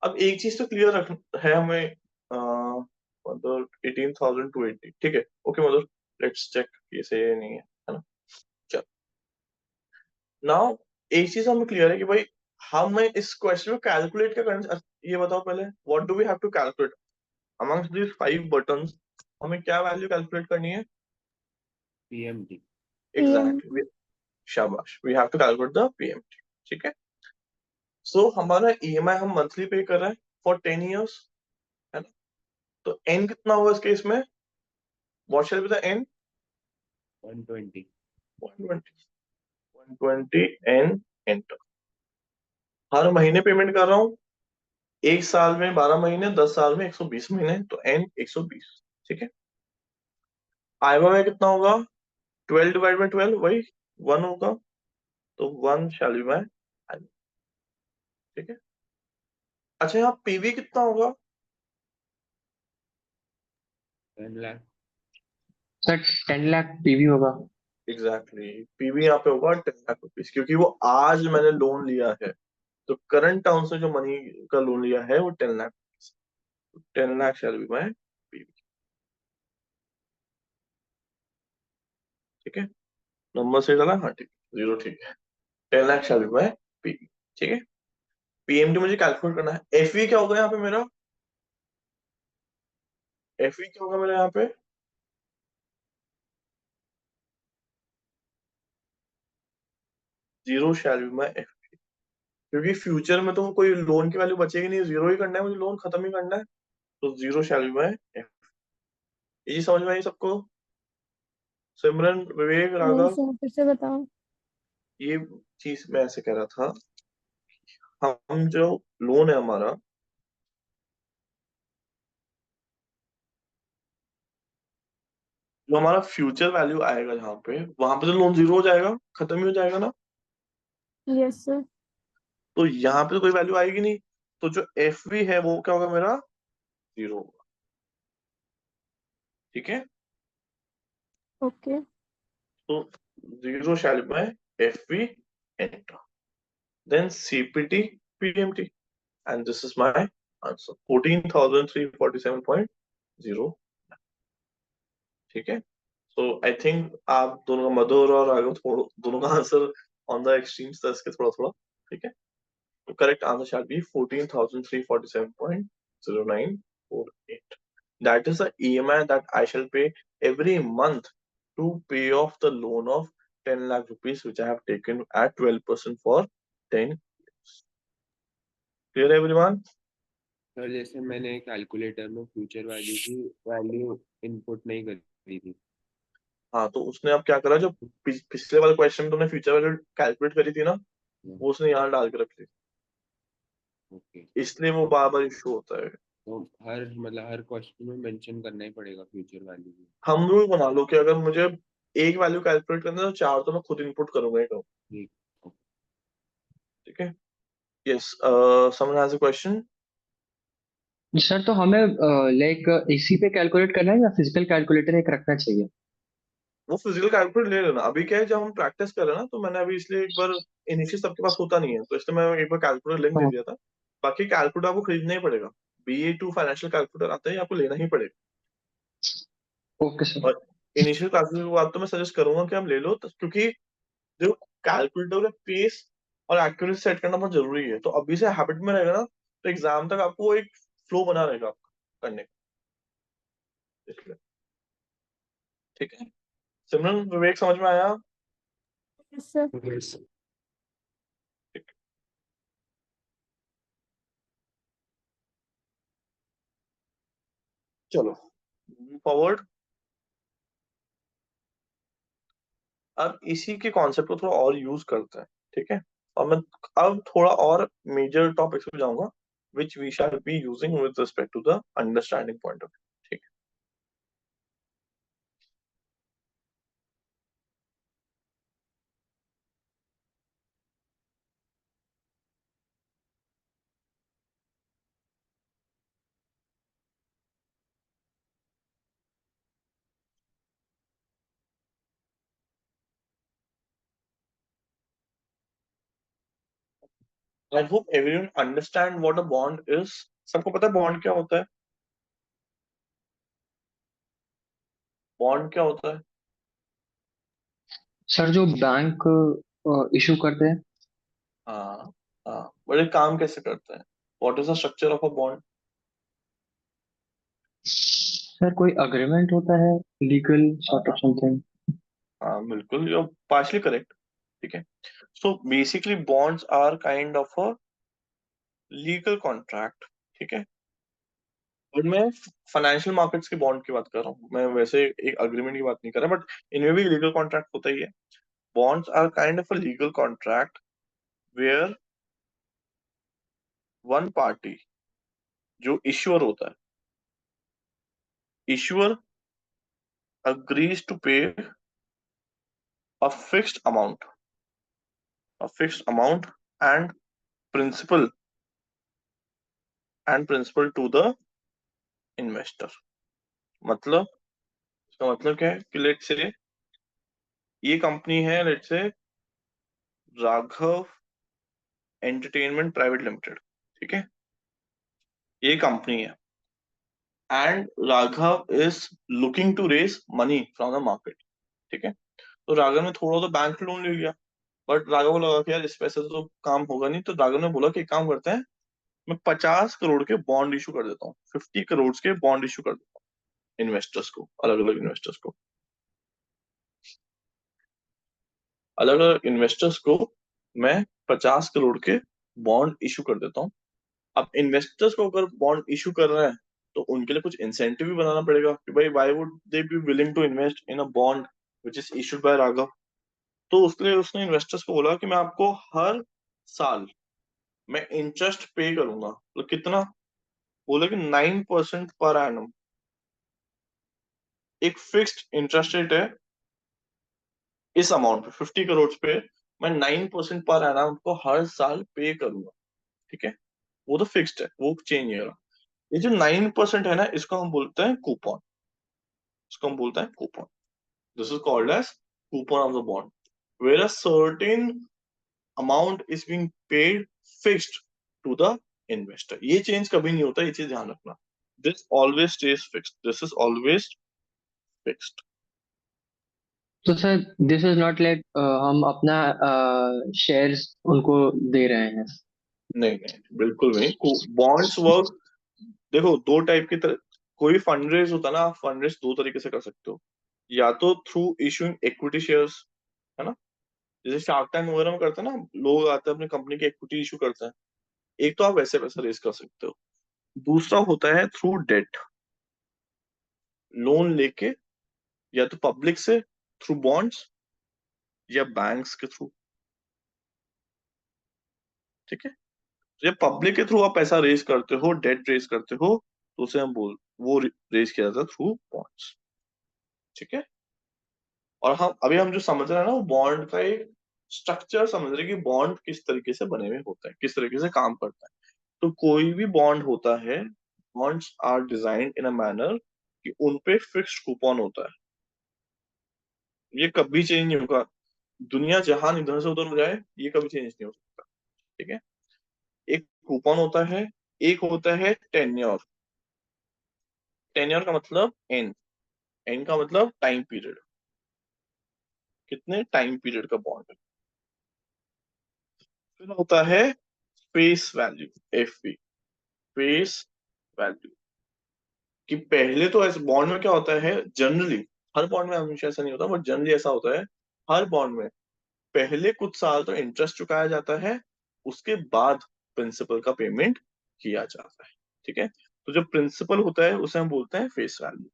अब एक चीज तो क्लियर रख है हमें मतलब 18,280, ठीक है, ओके मतलब लेट्स चेक ये सही है नहीं है ना। चल, नाउ एक चीज हमें क्लियर है कि भाई हमें इस क्वेश्चन में कैलकुलेट क्या करना ये बताओ पहले, what do we have to calculate amongst these 5 buttons, हमें क्या वैल्यू कैलकुलेट करनी है? PMT. Exactly, PMT. शाबाश, we have to calculate the PMT, ठीक है। सो हमारा ईएमआई हम मंथली पे कर रहे हैं फॉर 10 years, है ना। तो एन कितना होगा इस केस में? What shall be the N? 120. 120, 120 N enter. हर महीने पेमेंट कर रहा हूँ, एक साल में 12 महीने, 10 साल में 120 महीने, तो एन 120, ठीक है। आईवा में कितना होगा? 12 डिवाइड बाई 12, वही 1 होगा, तो 1 शैल बी माई, ठीक है। अच्छा, यहाँ पीवी कितना होगा? 10 lakh. सर 10 लाख पीवी होगा। एग्जैक्टली, पीवी यहाँ पे होगा 10 लाख रुपीज, क्योंकि वो आज मैंने लोन लिया है, तो करंट टर्म्स में जो मनी का लोन लिया है वो 10 lakh, 10 lakh shall be my PV, ठीक है। नंबर से डाला, हाँ ठीक है, जीरो ठीक है, 10 lakh shall be my PV, ठीक है। पीएमटी मुझे कैलकुलेट करना है, एफवी क्या होगा यहाँ पे मेरा? एफवी क्या होगा मेरा यहाँ पे? Zero shall be my F, क्योंकि फ्यूचर में तो कोई लोन की वैल्यू बचेगी नहीं, जीरो ही करना है मुझे, लोन खत्म ही करना है, तो zero shall be my F. ये चीज समझ में आई सबको? सिमरन, विवेक, नहीं राघव, सर, फिर से बताओ। ये चीज मैं ऐसे कह रहा था, हम जो लोन है हमारा, जो हमारा फ्यूचर वैल्यू आएगा जहाँ पे, वहां पे तो लोन जीरो हो जाएगा, खत्म ही हो जाएगा ना। Yes sir. तो यहाँ पे तो कोई वैल्यू आएगी नहीं, तो जो एफ वी है वो क्या होगा मेरा? जीरो होगा, ठीक है। ओके। तो zero shall be F V enter, then CPT PMT, and this is my answer, 14,347.0, ठीक है। सो आई थिंक आप दोनों का, मधुर और राघव, दोनों का आंसर ऑन द एक्सट्रीम्स था इसके, थोड़ा थोड़ा, ठीक है। तो correct answer shall be 14,347.0948, that is the EMI that I shall pay every month to pay off the loan of 10 lakh rupees which I have taken at 12% for 10 years. Clear everyone? Sir जैसे मैंने calculator में future value की value input नहीं करी थी। हाँ, तो उसने अब क्या करा, जो पिछले वाले क्वेश्चन में तुमने फ्यूचर वैल्यू कैलकुलेट करी थी ना, वो उसने यहाँ डाल के रख ली, ओके, इसलिए वो बार बार इशू होता है। तो हर क्वेश्चन में मेंशन करना ही पड़ेगा फ्यूचर वैल्यू भी। हम रूल बना लो कि अगर मुझे एक वैल्यू कैलकुलेट करना है तो चार तो मैं खुद इनपुट करूंगा ही करूँ, ठीक। ठीक है। Yes, someone has a question? Sir तो हमें लाइक इसी पे कैलकुलेट करना है या फिजिकल कैलकुलेटर एक रखना चाहिए? वो फिजिकल कैलकुलेटर ले लेना, अभी क्या है, जब हम प्रैक्टिस कर रहे हैं ना, तो मैंने अभी इसलिए एक बार, इनिशियल सबके पास होता नहीं है, तो इसलिए मैं एक बार कैलकुलेटर लिंक दे हाँ। दिया था। बाकी कैलकुलेटर आपको खरीदना ही पड़ेगा, BA2 फाइनेंशियल कैलकुलेटर आता है, आपको लेना ही पड़ेगा। Okay sir. और इनिशियल क्लासेस के बाद तो मैं सजेस्ट करूंगा कि आप ले लो, क्योंकि जो कैलकुलेटर का पेस और एक्यूरेसी सेट करना बहुत जरूरी है, तो अभी से हैबिट में रहेगा ना, तो एग्जाम तक आपको एक फ्लो बना रहेगा आपका करने का, इसलिए, ठीक है। सिमरन, विवेक, समझ में आया? Yes sir. Yes. ठीक, चलो फॉरवर्ड। अब इसी के कॉन्सेप्ट को थोड़ा और यूज करते हैं, ठीक है। और मैं अब थोड़ा और मेजर टॉपिक्स पे जाऊंगा, which we shall be using with respect to the understanding point of view, ठीक है। I hope everyone understand what a bond is. सबको पता है बॉन्ड क्या होता है? बॉन्ड क्या होता है? सर जो बैंक इशू करते हैं। हाँ हाँ, बड़े काम कैसे करते हैं? What is the structure of a bond? Sir कोई अग्रीमेंट होता है, लीगल सॉर्ट ऑफ हाँ समथिंग। हाँ, बिल्कुल, यू पार्शली करेक्ट। ठीक है, so basically bonds are kind of a legal contract. ठीक है, और मैं फाइनेंशियल मार्केट्स के बॉन्ड की बात कर रहा हूँ, मैं वैसे एक अग्रीमेंट की बात नहीं कर रहा, बट इनमें भी लीगल कॉन्ट्रैक्ट होता ही है। Bonds are kind of a legal contract where one party, जो इश्यूअर होता है, issuer agrees to pay a fixed amount, a fixed amount and principal principal to the investor। मतलब इसका मतलब क्या है कि लेट से ये कंपनी है, लेट से राघव एंटरटेनमेंट प्राइवेट लिमिटेड। ठीक है, ये कंपनी है and Raghav is looking to raise money from the market. ठीक है, तो राघव ने थोड़ा तो बैंक लोन ले लिया, बट राघव को लगा कि यार इस पैसे से तो काम होगा नहीं, तो राघव ने बोला कि एक काम करते हैं, मैं 50 करोड़ के बॉन्ड इशू कर देता हूँ, 50 करोड़ के बॉन्ड इशू कर देता हूँ इन्वेस्टर्स को, अलग अलग इन्वेस्टर्स को, अलग अलग इन्वेस्टर्स को मैं 50 करोड़ के बॉन्ड इशू कर देता हूँ। अब इन्वेस्टर्स को अगर बॉन्ड इशू कर रहे हैं तो उनके लिए कुछ इंसेंटिव भी बनाना पड़ेगा कि भाई why would they be willing to invest in a bond which is issued by Raghav. तो उसके लिए उसने इन्वेस्टर्स को बोला कि मैं आपको हर साल मैं इंटरेस्ट पे करूंगा। तो कितना? बोला कि 9% पर एनम, एक फिक्स्ड इंटरेस्ट रेट है इस अमाउंट पे, 50 करोड़ पे मैं 9% पर एनम को हर साल पे करूंगा। ठीक है, वो तो फिक्स्ड है, वो चेंज नहीं हो रहा। ये जो 9% है ना, इसको हम बोलते हैं कूपन, इसको हम बोलते हैं coupon. This is called as coupon of the bond, where a certain amount is being paid fixed to the investor. ये चेंज कभी नहीं होता, ये चीज ध्यान रखना। This always stays fixed, this is always fixed. तो sir this is not like हम अपना शेयर्स उनको दे रहे हैं। नहीं नहीं, बिल्कुल नहीं। बॉन्ड्स वर्क, देखो दो टाइप की तरह, कोई फंड रेज होता है ना, आप फंड रेज दो तरीके से कर सकते हो, या तो थ्रू इशूइंग इक्विटी शेयर्स, है ना, जैसे शार्क टैंक वगैरह में करते हैं ना, लोग आते हैं अपनी कंपनी की इक्विटी इशू करते हैं। एक तो आप वैसे पैसा रेज कर सकते हो, दूसरा होता है थ्रू डेट, लोन लेके, या तो पब्लिक से थ्रू बॉन्ड्स या बैंक्स के थ्रू। ठीक है, तो जब पब्लिक के थ्रू आप पैसा रेज करते हो, डेट रेज करते हो, तो उसे हम बोल वो रेज किया जाता है थ्रू बॉन्ड्स। ठीक है, और हम जो समझ रहे हैं ना, वो बॉन्ड का एक स्ट्रक्चर समझ रहे हैं कि बॉन्ड किस तरीके से बने हुए होते हैं, किस तरीके से काम करता है। तो कोई भी बॉन्ड होता है, bonds are designed in a manner कि उनपे फिक्स्ड कूपन होता है, ये कभी चेंज नहीं होगा। दुनिया जहान इधर से उधर हो जाए, ये कभी चेंज नहीं हो सकता। ठीक है, एक कूपन होता है, एक होता है टेन्योर। टेन्योर का मतलब एन, एन का मतलब टाइम पीरियड, कितने टाइम पीरियड का बॉन्ड है। फिर होता है face value, F V, face value, कि पहले तो ऐसे बॉन्ड में क्या होता है जनरली, हर बॉन्ड में हमेशा ऐसा नहीं होता, बट जनरली ऐसा होता है, हर बॉन्ड में पहले कुछ साल तो इंटरेस्ट चुकाया जाता है, उसके बाद प्रिंसिपल का पेमेंट किया जाता है। ठीक है, तो जो प्रिंसिपल होता है उसे हम बोलते हैं फेस वैल्यू।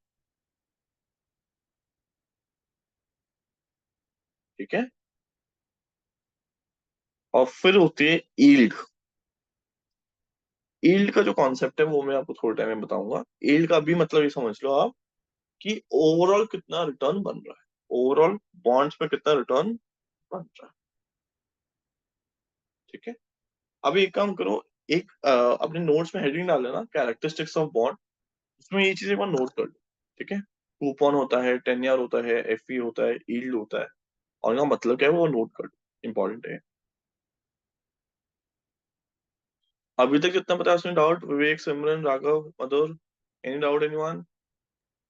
ठीक है, और फिर होती है यील्ड। यील्ड का जो कॉन्सेप्ट है वो मैं आपको थोड़े टाइम में बताऊंगा। यील्ड का भी मतलब ये समझ लो आप कि ओवरऑल कितना रिटर्न बन रहा है, ओवरऑल बॉन्ड्स पे कितना रिटर्न बन रहा है। ठीक है, अभी एक काम करो, एक अपने नोट्स में हेडिंग डाल लेना कैरेक्टरिस्टिक्स ऑफ बॉन्ड, उसमें ये चीजें एक बार नोट कर लो। ठीक है, कूपन होता है, टेन्योर होता है, एफई होता है, यील्ड होता है, और इनका मतलब क्या है वो नोट कर लो, इंपॉर्टेंट है। अभी तक जितना पता है उसमें doubt, Vivek, Simran, Raghav, Madhur, any doubt anyone?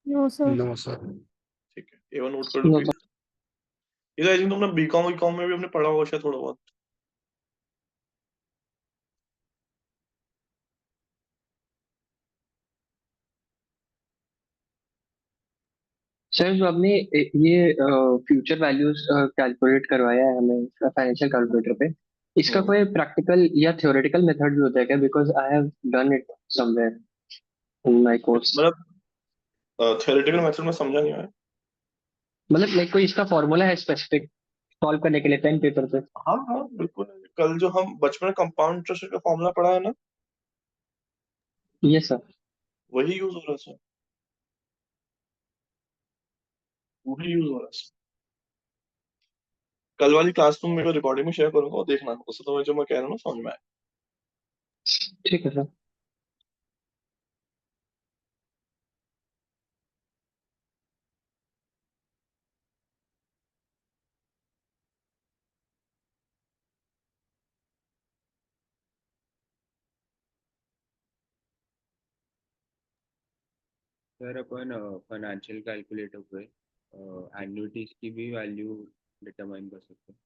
No, sir. No, sir. ठीक है, ये नोट कर लो नो प्लीज। ये आई थिंक तुमने बीकॉम में भी हमने पढ़ा होगा शायद थोड़ा बहुत। सर जो आपने ये फ्यूचर वैल्यूज कैलकुलेट करवाया है हमें फाइनेंशियल कैलकुलेटर पे, इसका हम्म, कोई प्रैक्टिकल या थ्योरेटिकल मेथड भी होता है क्या? Because I have done it somewhere in my course. मतलब थ्योरेटिकल मेथड में समझा नहीं है। मतलब लाइक कोई इसका फॉर्मूला है स्पेसिफिक सॉल्व करने के लिए पेन पेपर पे? हाँ हाँ बिल्कुल। कल जो हम बचपन में कंपाउंड इंटरेस्ट का फॉर्मूला पढ़ा है ना, ये सर। वही यूज हो रहा है सर, वही यूज हो रहा है। कल वाली क्लास तुम मेरे को रिकॉर्डिंग में शेयर करूंगा, और देखना उससे तुम्हें जो मैं कह रहा हूँ ना समझ में आए। ठीक है सर। सर अपन फाइनेंशियल कैलकुलेटर पे एन्युटीज की भी वैल्यू डिटरमाइन कर सकते हैं।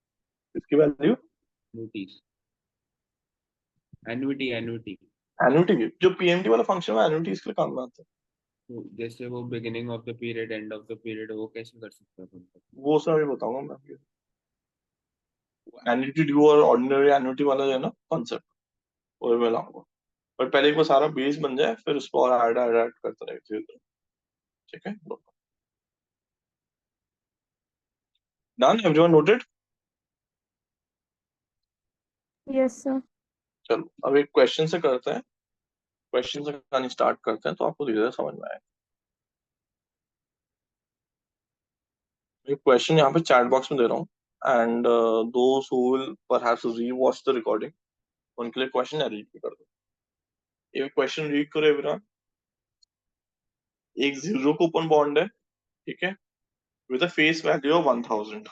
इसकी वैल्यू, एन्युटीज, एन्युटी एन्युटी। एन्युटी की जो पीएमटी वाला फंक्शन है एन्युटी इसके लिए काम में आता है। तो जैसे वो beginning of the period, and of the period, वो कैसे कर सकते हैं अपन? वो सर अभी बताऊंगा मैं। एन्युटी ड्यू और ऑर्डिनरी एन्युटी वाला जो है ना कॉन्सेप्ट, वो मैं लाऊंगा। पर पहले एक बार सारा बेस बन जाए, फिर उसको और ऐड ऐड ऐड करते रहेंगे धीरे धीरे। ठीक है, done, everyone noted. Yes sir. चलो अब एक क्वेश्चन से करते हैं, क्वेश्चन से कहानी स्टार्ट करते हैं तो आपको धीरे धीरे समझ में आएगा। एक क्वेश्चन यहाँ पे चैट बॉक्स में दे रहा हूँ, and those who will perhaps rewatch the recording, उनके लिए क्वेश्चन रीड भी कर दो। ये क्वेश्चन रीड करो एवरीवन। एक जीरो कूपन बॉन्ड है, ठीक है, with a face value of 1000।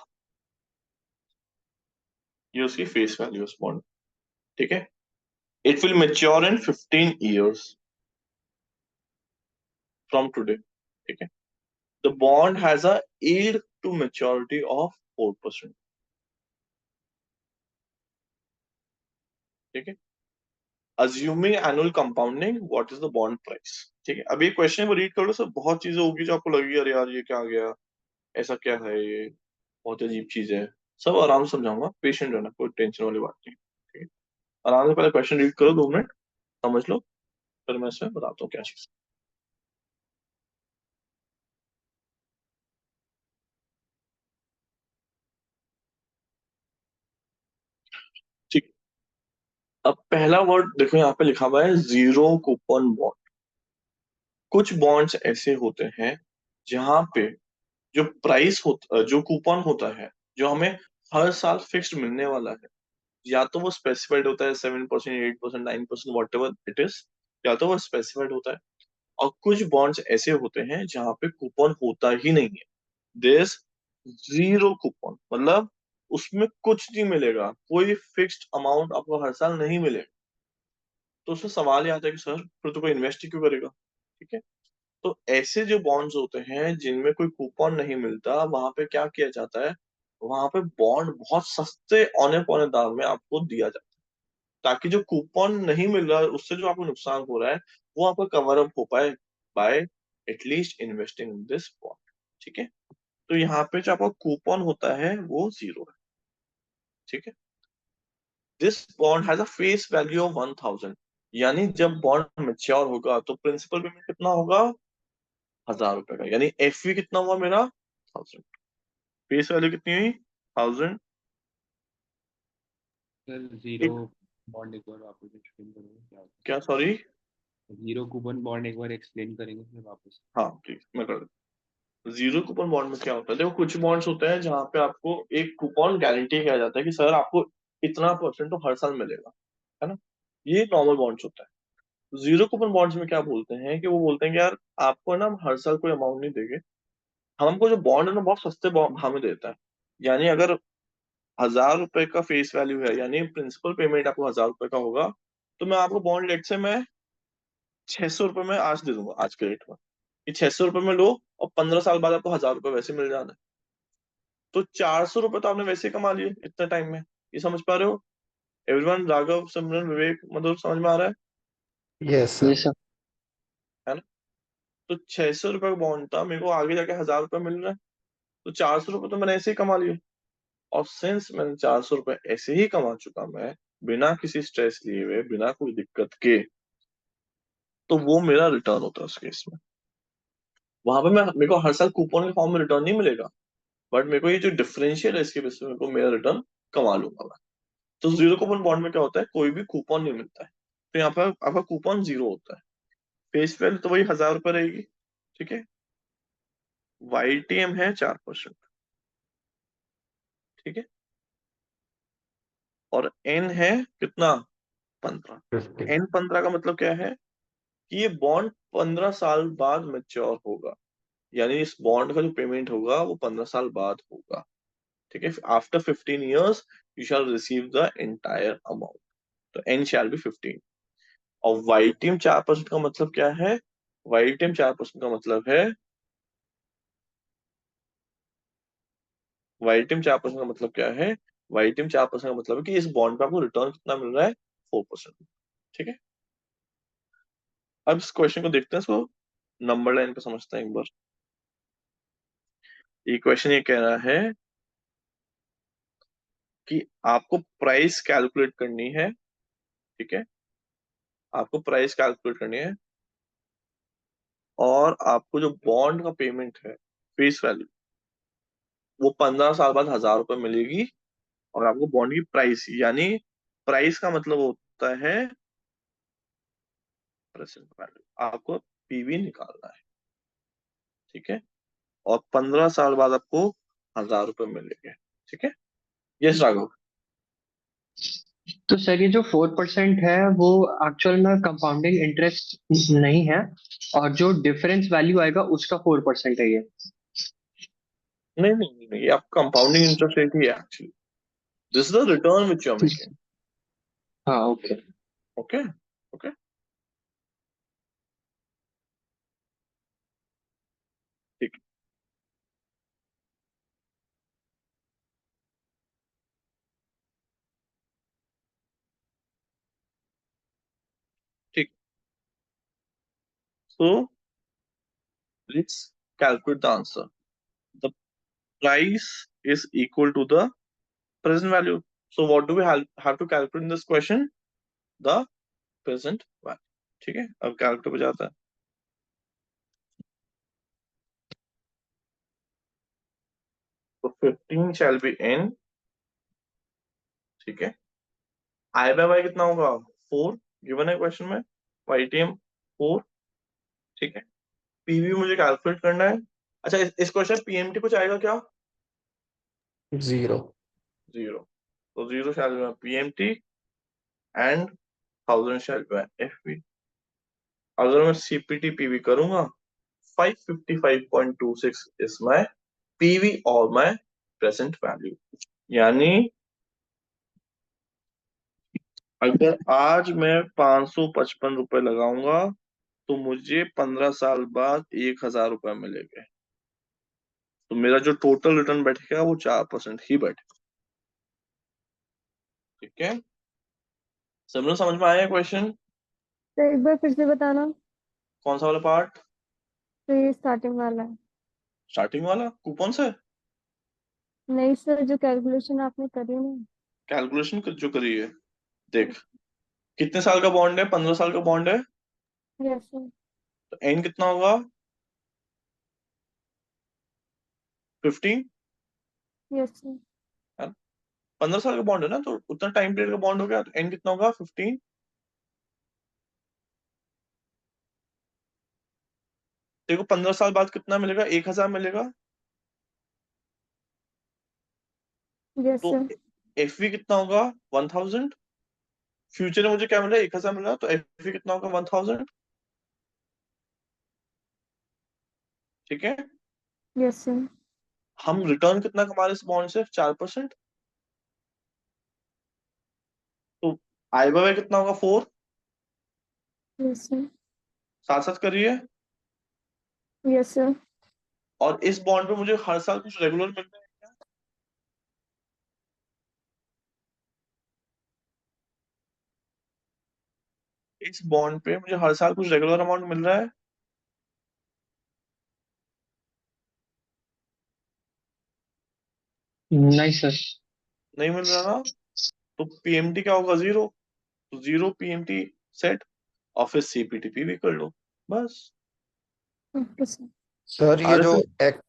ये उसकी फेस वैल्यू है बॉन्ड, ठीक है। It will mature in 15 years from today, ठीक है। The bond has a yield to maturity of 4%, ठीक है। Assuming annual compounding, what is the bond price? ठीक है, अब ये क्वेश्चन को रीड करो, सब बहुत चीजें होगी जो आपको लगेगी अरे यार ये क्या आ गया, ऐसा क्या है, ये बहुत अजीब चीज है। सब आराम से समझाऊंगा, पेशेंट रहना, कोई टेंशन वाली बात नहीं, ठीक है। आराम से पहले क्वेश्चन रीड करो, 2 मिनट समझ लो, फिर मैं इसमें बताता हूँ क्या चीज। ठीक, अब पहला वर्ड देखो यहाँ पे लिखा हुआ है जीरो कूपन बॉन्ड। कुछ बॉन्ड्स ऐसे होते हैं जहां पे जो प्राइस होता, जो कूपन होता है, जो हमें हर साल फिक्स्ड मिलने वाला है, या तो वो स्पेसिफाइड होता है 7%, 8%, 9%, वॉट एवर इट इज, या तो वो स्पेसिफाइड होता है। और कुछ बॉन्ड्स ऐसे होते हैं जहां पे कूपन होता ही नहीं है, देयर इज जीरो कूपन, मतलब उसमें कुछ नहीं मिलेगा, कोई फिक्स्ड अमाउंट आपको हर साल नहीं मिलेगा। तो उसमें सवाल ये आता है कि सर फिर तो कोई इन्वेस्ट ही क्यों करेगा? ठीक है, तो ऐसे जो बॉन्ड्स होते हैं जिनमें कोई कूपन नहीं मिलता, वहां पे क्या किया जाता है, वहां पे बॉन्ड बहुत सस्ते औने पौने दाम में आपको दिया जाता है, ताकि जो कूपन नहीं मिल रहा है उससे जो आपको नुकसान हो रहा है वो आपका कवर अप हो pi by at least investing in this bond. ठीक है, तो यहाँ पे जो आपका कूपन होता है वो जीरो है, ठीक है। This bond has a face value of 1000, यानी जब बॉन्ड मेच्योर होगा तो प्रिंसिपल पेमेंट कितना होगा, 1000 रुपए का, यानी एफ कितना हुआ मेरा, 1000। फेस वैल्यू कितनी हुई, 1000। सर जीरो बॉन्ड एक बार वापस एक्सप्लेन करोगे क्या होता क्या, सॉरी? है? जीरो कूपन बॉन्ड एक बार एक्सप्लेन करेंगे फिर वापस। हाँ प्लीज, मैं कर देता हूँ। जीरो कूपन बॉन्ड में क्या होता है, देखो कुछ बॉन्ड्स होते हैं जहाँ पे आपको एक कूपन गारंटी किया जाता है कि सर आपको इतना परसेंट तो हर साल मिलेगा, है ना। ये नॉर्मल बॉन्ड्स होता है। जीरो कूपन बॉन्ड्स में क्या बोलते हैं कि वो बोलते हैं कि यार आपको ना हम हर साल कोई अमाउंट नहीं देंगे, हमको जो बॉन्ड है ना बहुत सस्ते हमें देता है। यानी अगर 1000 रुपए का फेस वैल्यू है, यानी प्रिंसिपल पेमेंट आपको 1000 रुपए का होगा, तो मैं आपको बॉन्ड लेट से मैं 600 रुपए में आज दे दूंगा, आज के रेट में, कि 600 रुपए में लो, और 15 साल बाद आपको 1000 रुपये वैसे मिल जाना है। तो 400 रुपये तो आपने वैसे ही कमा लिए इतने टाइम में। ये समझ पा रहे हो एवरीवन? राघव, सिमरन, विवेक, मधुर, समझ में आ रहा Yes, ये sir. सब है ना? तो 600 रुपये का बॉन्ड था, मेरे को आगे जाके 1000 रुपये मिल रहा है, तो 400 रुपये तो मैंने ऐसे ही कमा लिए। और सिंस मैंने 400 रुपये ऐसे ही कमा चुका मैं, बिना किसी स्ट्रेस लिए हुए, बिना कोई दिक्कत के, तो वो मेरा रिटर्न होता है उस केस में। वहां पे मेरे को हर साल कूपन के फॉर्म में रिटर्न नहीं मिलेगा, बट मेरे को ये जो डिफरेंशियल है इसके बेस पे मेरे को मेरा रिटर्न कमा लूंगा मैं। तो जीरो कूपन बॉन्ड में क्या होता है, कोई भी कूपन नहीं मिलता है, तो यहाँ पर आपका कूपन जीरो होता है। फेस वैल्यू तो वही 1000 रुपये रहेगी, ठीक है। YTM है 4%, ठीक है। और N है कितना, 15। 50. N 15 का मतलब क्या है कि ये बॉन्ड 15 साल बाद मेच्योर होगा, यानी इस बॉन्ड का जो पेमेंट होगा वो 15 साल बाद होगा, ठीक है। After 15 years you shall receive the entire amount, तो N शैल बी 15। और YTM 4% का मतलब क्या है, YTM 4% का मतलब है, YTM 4% का मतलब क्या है, YTM 4% का मतलब है कि इस बॉन्ड पे आपको रिटर्न कितना मिल रहा है, 4%, ठीक है। अब इस क्वेश्चन को देखते हैं, इसको नंबर लाइन पे समझते हैं एक बार। ये क्वेश्चन ये कह रहा है कि आपको प्राइस कैलकुलेट करनी है, ठीक है। आपको प्राइस कैलकुलेट करनी है, और आपको जो बॉन्ड का पेमेंट है, फेस वैल्यू, वो 15 साल बाद 1000 रुपये मिलेगी। और आपको बॉन्ड की प्राइस, यानी प्राइस का मतलब होता है प्रेजेंट वैल्यू, आपको PV निकालना है, ठीक है। और 15 साल बाद आपको 1000 रुपये मिलेंगे, ठीक है। यस राघव। तो सर ये जो 4% है वो एक्चुअल में कंपाउंडिंग इंटरेस्ट नहीं है, और जो डिफरेंस वैल्यू आएगा उसका 4% है ये। नहीं नहीं नहीं नहीं, ये आपका कंपाउंडिंग इंटरेस्ट रेट ही है actually. This is the return which you are making. हाँ ओके। ओके, ओके, ठीक, ठीक। So let's calculate the answer. The price is equal to the present value. So what do we have to calculate in this question? The present value, ठीक है। अब calculator पे जाता है, तो 15 shall be n, ठीक है। I by y कितना होगा, 4 गिवन है क्वेश्चन में, YTM 4, ठीक है। PV मुझे कैलकुलेट करना है। अच्छा, इस क्वेश्चन PMT कुछ आएगा क्या? 0. जीरो। तो zero shall B PMT and 1000 shall be FV। अगर मैं CPT PV करूंगा, 555.26 इज माय PV और माय प्रेजेंट वैल्यू। यानी अगर आज मैं 555 रुपए लगाऊंगा, तो मुझे 15 साल बाद 1000 रुपए मिलेंगे। तो मेरा जो टोटल रिटर्न बैठेगा वो 4% ही बैठेगा, ठीक है। समझ में आया क्वेश्चन? तो एक बार फिर से बताना। कौन सा वाला पार्ट? तो ये स्टार्टिंग वाला है। स्टार्टिंग वाला कूपन से नहीं सर, जो कैलकुलेशन आपने करी ना। कैलकुलेशन जो करी है, देख, कितने साल का बॉन्ड है, 15 साल का बॉन्ड है, यस सर। तो एन कितना होगा, 15, यस सर। 15 साल का बॉन्ड है ना, तो उतना टाइम पीरियड का बॉन्ड हो गया, तो एन कितना होगा, 15। देखो 15 साल बाद कितना मिलेगा, 1000 मिलेगा। यस तो सर। FV कितना होगा, 1000। फ्यूचर में मुझे क्या मिला, 1000 मिला, तो FV कितना होगा, 1000, ठीक है। Yes sir. हम रिटर्न कितना कमा रहे इस बॉन्ड से, 4%। तो आई बाय कितना होगा, 4। Yes sir. साथ साथ करिए, यस सर। और इस बॉन्ड पे मुझे हर साल कुछ रेगुलर मिल रहा है क्या? इस बॉन्ड पे मुझे हर साल कुछ रेगुलर अमाउंट मिल रहा है? नहीं सर। नहीं मिल रहा ना? तो पीएमटी क्या होगा? जीरो। तो जीरो पीएमटी सेट, और फिर सीपीटीपी भी कर लो, बस। Okay sir. सर ये अरे जो सर, एक,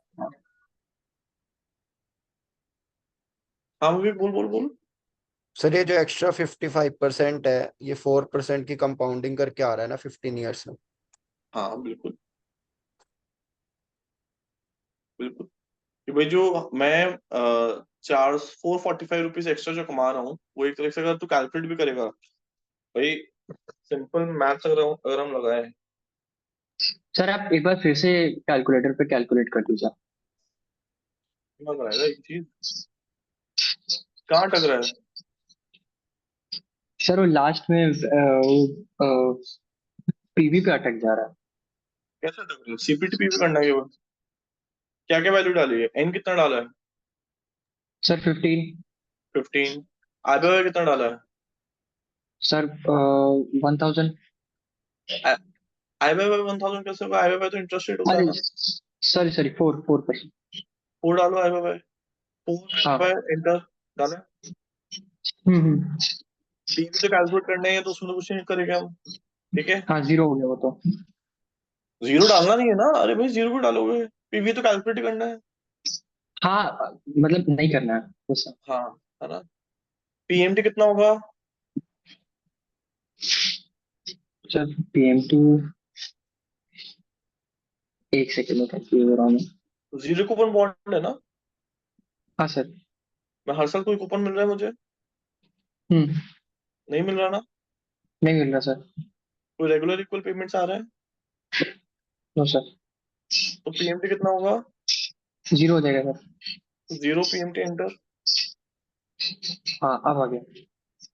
हाँ भी बोल बोल बोल। सर ये जो एक्स्ट्रा 55% है, ये 4% की कंपाउंडिंग करके आ रहा है ना 15 ईयर्स में? हाँ बिल्कुल, बिल्कुल। कि भाई जो मैं 445 रुपीज एक्स्ट्रा जो कमा रहा हूँ, वो एक तरह से अगर तू कैलकुलेट भी करेगा भाई, सिंपल मैथ्स अगर हम लगाए। सर आप एक बार फिर से कैलकुलेटर पे कैलकुलेट कर दीजिए। दिमाग लगाएगा एक चीज, कहाँ अटक रहा है? सर वो लास्ट में पीवी पे अटक जा रहा है। कैसे अटक रहा है? सीपीटीपी भी करना है केवल? क्या क्या वैल्यू डाली है? एन कितना डाला है? सर 15। 15। आईबीआई कितना डाला है? सर 1000। आईबीआई 1000 कैसे होगा? आईबीआई तो इंटरेस्ट रेट होता है अरे ना। Sorry sorry 4%। फोर डालो आईबीआई, फोर हाँ। आईबीआई इंटर डाला। हम्म। टीवी तो कैलकुलेट करने हैं तो उसमें तो कुछ नहीं करेंगे हम, ठीक है। हाँ जीरो हो गया वो तो। जीरो डालना नहीं है ना? अरे भाई जीरो भी डालोगे, पीवी तो कैलकुलेट करना है। हाँ मतलब नहीं करना है वैसा। हाँ, है ना। पीएमटी कितना होगा? सर PM2 एक सेकंड में कैलकुलेट हो रहा हूँ मैं। जीरो कूपन बॉन्ड है ना? हाँ सर। मैं हर साल कोई कूपन मिल रहा है मुझे? हम्म। नहीं मिल रहा ना? नहीं मिल रहा सर। कोई रेगुलर इक्वल पेमेंट्स आ रहे हैं? No sir. तो पीएमटी कितना होगा? जीरो हो जाएगा सर। Zero PMT enter. हाँ अब आ गया।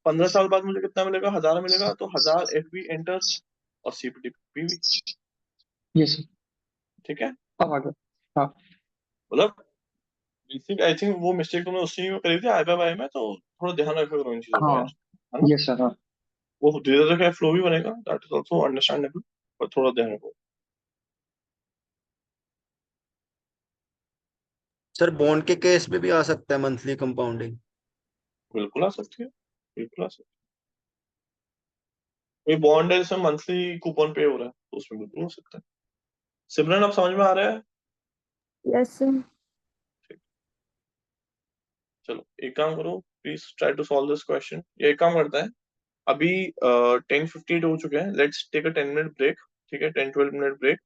15 साल बाद मुझे कितना मिलेगा? 1000 मिलेगा, तो 1000 एफबी एंटर, और सीपीटीपी भी। Yes sir. ठीक है। अब आ गया। हाँ। मतलब बेसिक आई थिंक वो मिस्टेक तुमने उसी में करी थी आईबीआई में, तो थोड़ा ध्यान रखा करो इन चीजों का हाँ। यार, है ना। Yes sir. हाँ। वो धीरे धीरे फ्लो भी बनेगा, दैट इज ऑल्सो अंडरस्टैंडेबल, पर थोड़ा ध्यान रखो। सर बॉन्ड के केस में भी आ सकता है मंथली कंपाउंडिंग? बिल्कुल आ सकती है, बिल्कुल आ सकती है। कोई बॉन्ड है जिसमें मंथली कूपन पे हो रहा है, तो उसमें बिल्कुल हो सकता है। सिमरन, अब समझ में आ रहा है? Yes sir. ठीक। चलो एक काम करो, please try to solve this question, ये एक काम करता है। अभी 10:58 हो चुके हैं, let's take a 10 minute break. ठीक है, 10-12 minute break.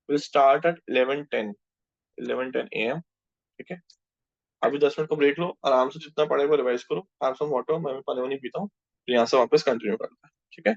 Will start at 11:10, 11:10 AM। ठीक है। अभी 10 मिनट का ब्रेक लो, आराम से जितना पड़ेगा रिवाइज करो, हैव सम वाटर, मैं भी पानी वानी पीता हूँ, फिर यहाँ से वापस कंटिन्यू करते हैं, ठीक है।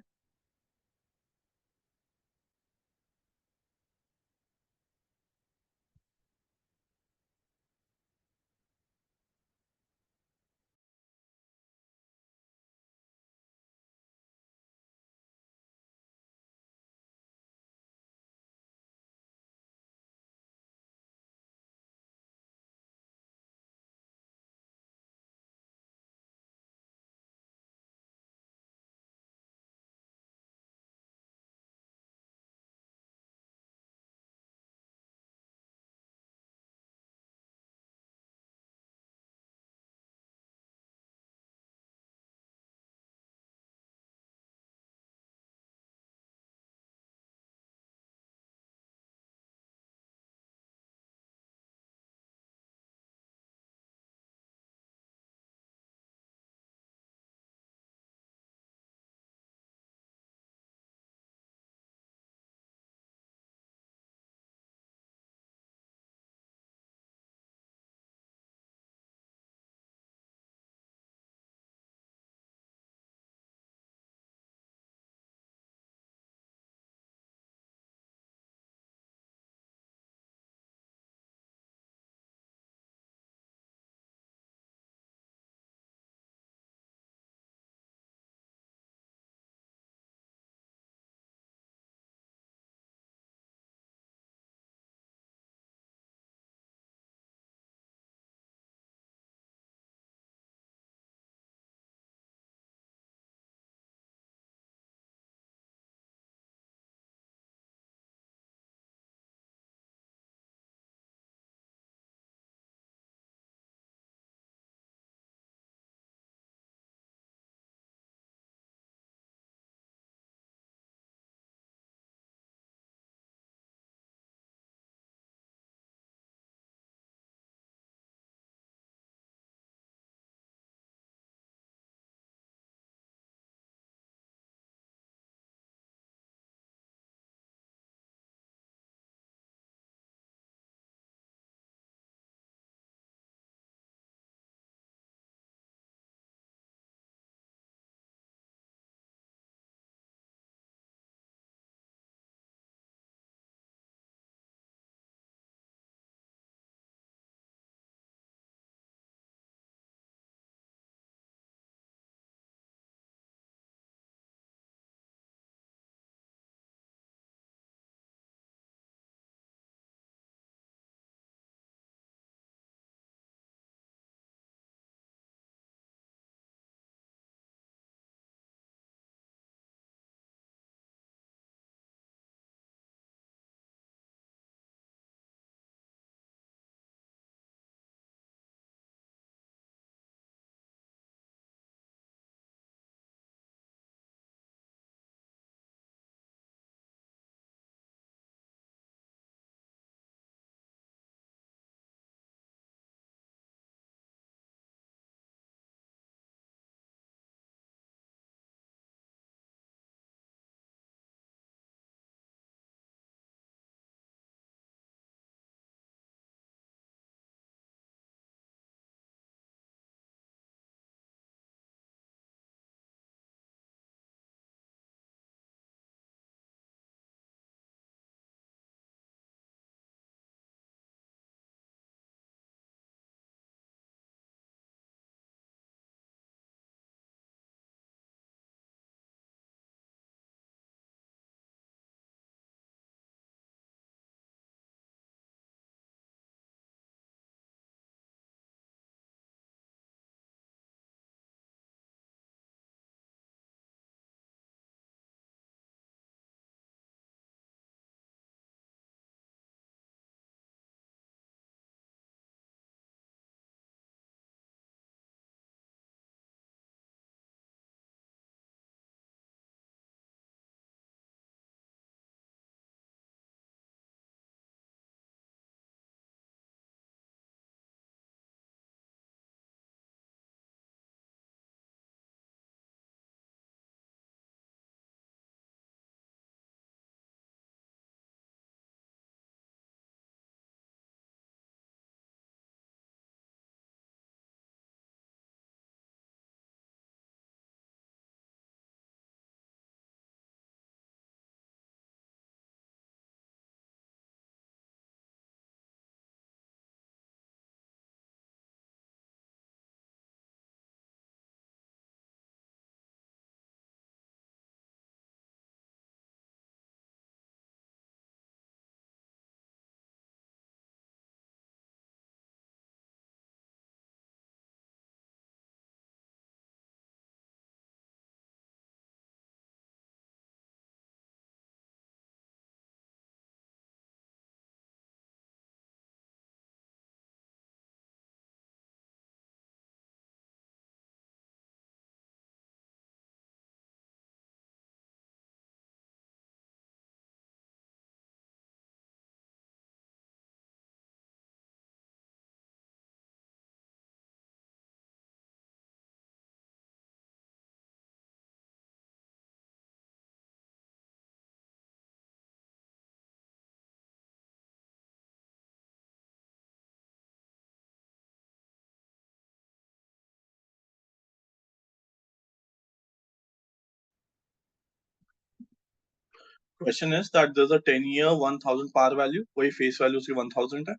Question is that there is a 10 year 1000 par value, वही फेस वैल्यू उसकी 1000 है,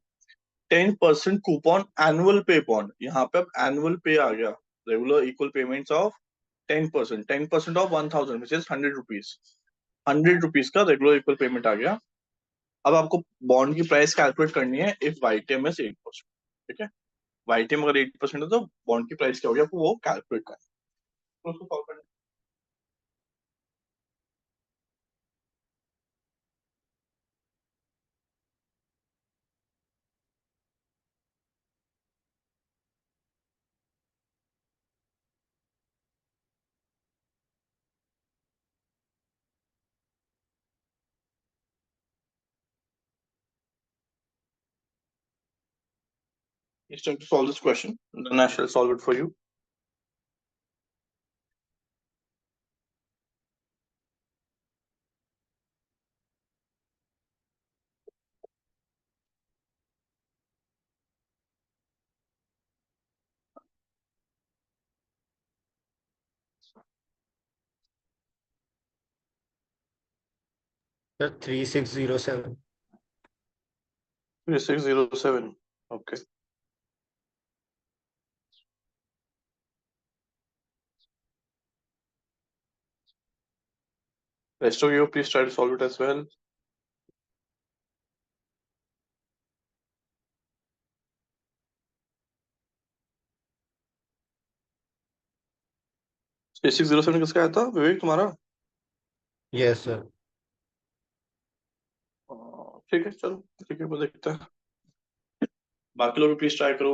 10% कूपन एनुअल पे बॉन्ड, यहाँ पे अब एनुअल पे आ गया, regular equal payments of 10% of 1000 which is 100 rupees, 100 rupees का रेगुलर इक्वल पेमेंट आ गया। अब आपको बॉन्ड की प्राइस कैलकुलेट करनी है इफ वाईटीएम इज 8%, ठीक है, वाईटीएम अगर 8% है तो बॉन्ड की प्राइस क्या होगी आपको वो कैलकुलेट करना है, तो उसको सॉल्व करना है। He's trying to solve this question, then I shall solve it for you. Sir 3607। 3607, okay. Rest of you, please try to solve it as well. Six 607 किसका आया था विवेक तुम्हारा? Yes sir. ठीक है चलो, ठीक है वो देखते हैं, बाकी लोग प्लीज ट्राई करो।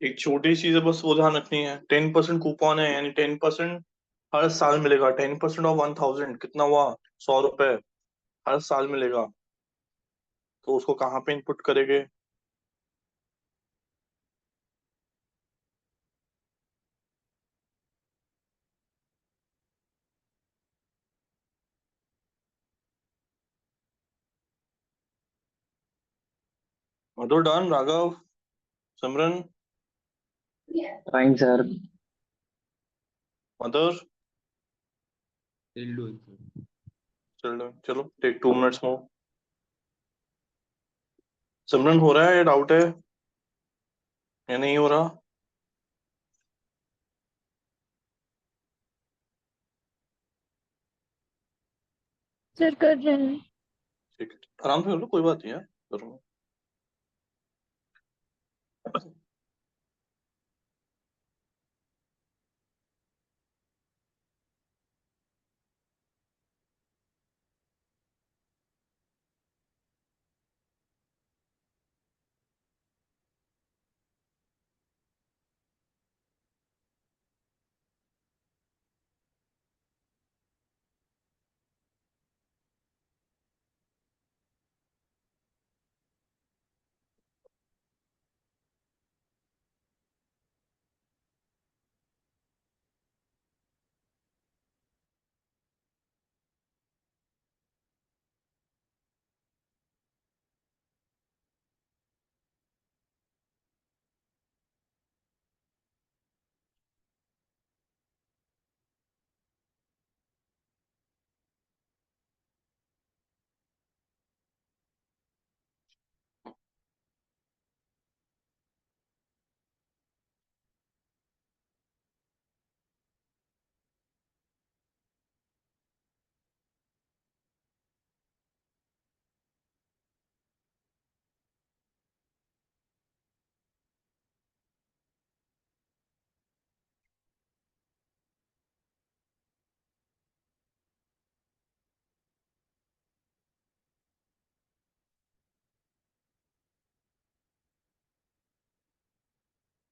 एक छोटी चीज है बस वो ध्यान रखनी है, 10% कूपन है यानी 10% हर साल मिलेगा, 10% ऑफ 1000 कितना हुआ, 100 रुपए हर साल मिलेगा, तो उसको कहाँ पे इनपुट करेंगे? मधुर डन, राघव, सिमरन, फाइन सर। मधुर, Still doing, sir. चलो टेक 2 मिनट्स मोर। सिमरन हो रहा है या डाउट है या नहीं हो रहा? सर कर रहे हैं। ठीक है आराम से कर लो, कोई बात नहीं है, करूँगा।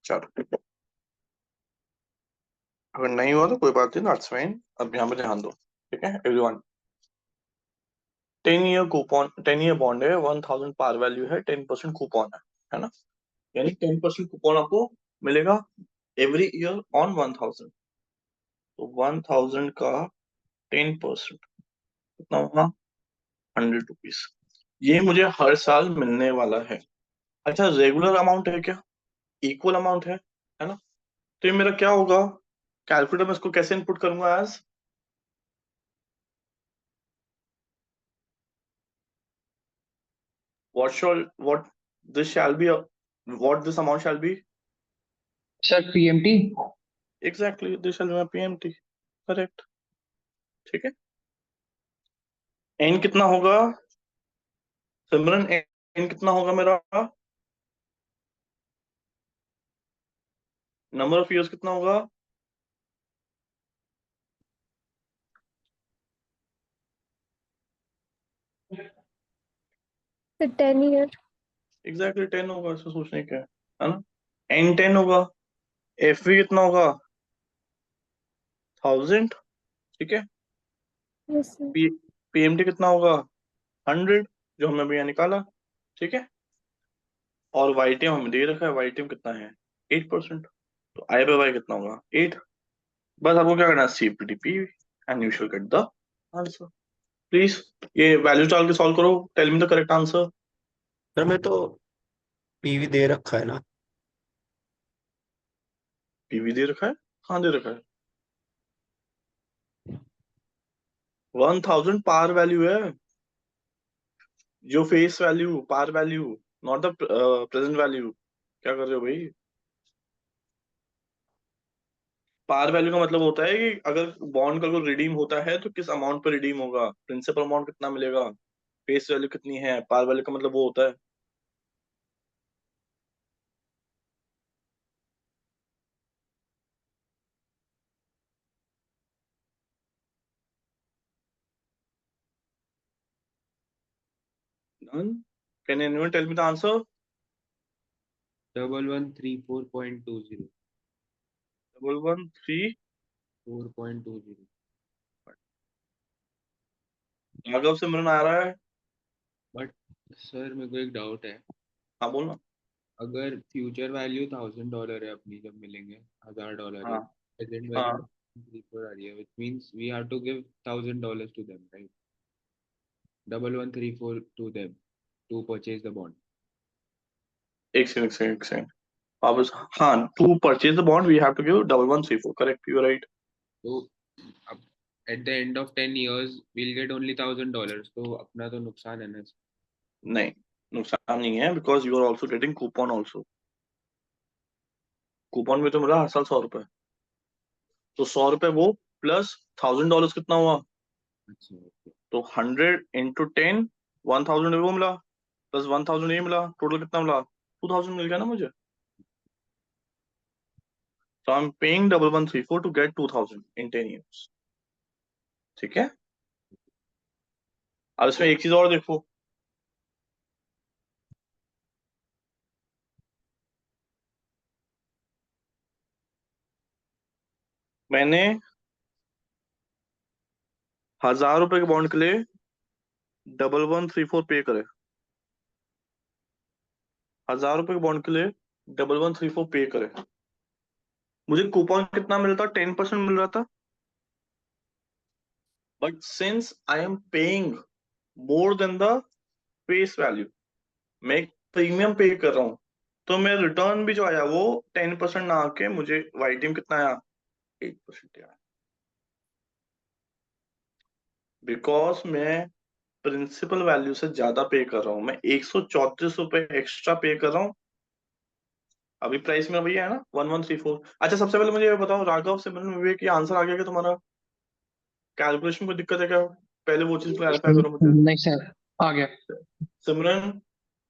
चलो अगर नहीं हुआ तो कोई बात नहीं, दैट्स फाइन, अब यहाँ पे ध्यान दो, ठीक है एवरीवन। 10 ईयर बॉन्ड है, 1000 पार वैल्यू है, 10% कूपन है ना, यानी 10% कूपन आपको मिलेगा एवरी ईयर ऑन 1000। तो 1000 का 10% कितना होगा, 100 रुपीज। ये मुझे हर साल मिलने वाला है। अच्छा, रेगुलर अमाउंट है क्या, इक्वल अमाउंट है ना? तो ये मेरा क्या होगा, कैलकुलेटर में इसको कैसे इनपुट करूंगा as, what this shall be, what this amount shall be? Sir PMT. Exactly, this shall be my PMT, correct. ठीक है, एन कितना होगा सिमरन, एन कितना होगा मेरा, नंबर ऑफ ईयर्स कितना होगा? तो 10 ईयर। एग्जैक्टली 10 होगा, इसमें सोचने क्या है ना। एन 10 होगा, एफ वी कितना होगा, 1000। ठीक है, यस सर। पीएमटी कितना होगा, 100, जो हमने भैया निकाला। ठीक है, और वाई टी हमें दे रखा है, वाई टी कितना है, 8%। तो आई बाय वाई कितना होगा, 8। बस आपको क्या करना है, CPTP and you should get the answer. Please ये वैल्यू डाल के सॉल्व करो, tell me the correct answer. Sir मैं तो पीवी दे रखा है ना। पीवी दे रखा है, हाँ दे रखा है, 1000 पार वैल्यू है, जो face value par value, not the present value. क्या कर रहे हो भाई, पार वैल्यू का मतलब होता है कि अगर बॉन्ड का रिडीम होता है तो किस अमाउंट पर रिडीम होगा, प्रिंसिपल अमाउंट कितना मिलेगा, फेस वैल्यू कितनी है, पार वैल्यू का मतलब वो होता है। Done, can anyone tell me the answer? 1134.20 1134.20। 4.20। Raghav Simran आ रहा है? बट सर मेरे को एक डाउट है, हाँ बोलना। अगर फ्यूचर वैल्यू $1000 है अपनी, जब मिलेंगे $1000 है, हाँ प्रेजेंट वैल्यू हाँ, 34 आ रही है, which means we have to give $1000 to them, right? 1134 to them to purchase the bond. एक सेकंड वापस। हाँ, to purchase the bond we have to give 1134, correct, you right. तो अब at the end of 10 years we'll get only $1000, तो अपना तो नुकसान है ना। नहीं, नुकसान नहीं है, because you are also getting coupon also. Coupon में तो मिला हर साल 100 रुपए, तो 100 रुपए वो प्लस $1000 कितना हुआ, अच्छा okay. तो 100 × 10, 1000 वो मिला, प्लस 1000 ये मिला, टोटल कितना मिला, 2000 मिल गया ना मुझे। So I'm paying 1134 to get 2000 in 10 years। ठीक है, अब इसमें एक चीज और देखो, मैंने 1000 रुपए के बॉन्ड के लिए 1134 पे करे, 1000 रुपए के बॉन्ड के लिए 1134 पे करे, मुझे कूपन कितना मिल रहा था, 10% मिल रहा था। But since I am paying more than the face value, मैं एक प्रीमियम पे कर रहा हूँ, तो मेरा रिटर्न भी जो आया वो 10% ना आके मुझे वाई टीम कितना आया, 8% आया, बिकॉज मैं प्रिंसिपल वैल्यू से ज्यादा पे कर रहा हूँ, मैं 134 रुपए एक्स्ट्रा पे कर रहा हूँ। अभी प्राइस में भैया है ना 1134। अच्छा, सबसे पहले मुझे ये बताओ राघव से, मतलब विवेक, ये आंसर आ गया क्या तुम्हारा, कैलकुलेशन में कोई दिक्कत है क्या, पहले वो चीज क्लैरिफाई करो मुझे। नहीं सर, आ गया। सिमरन,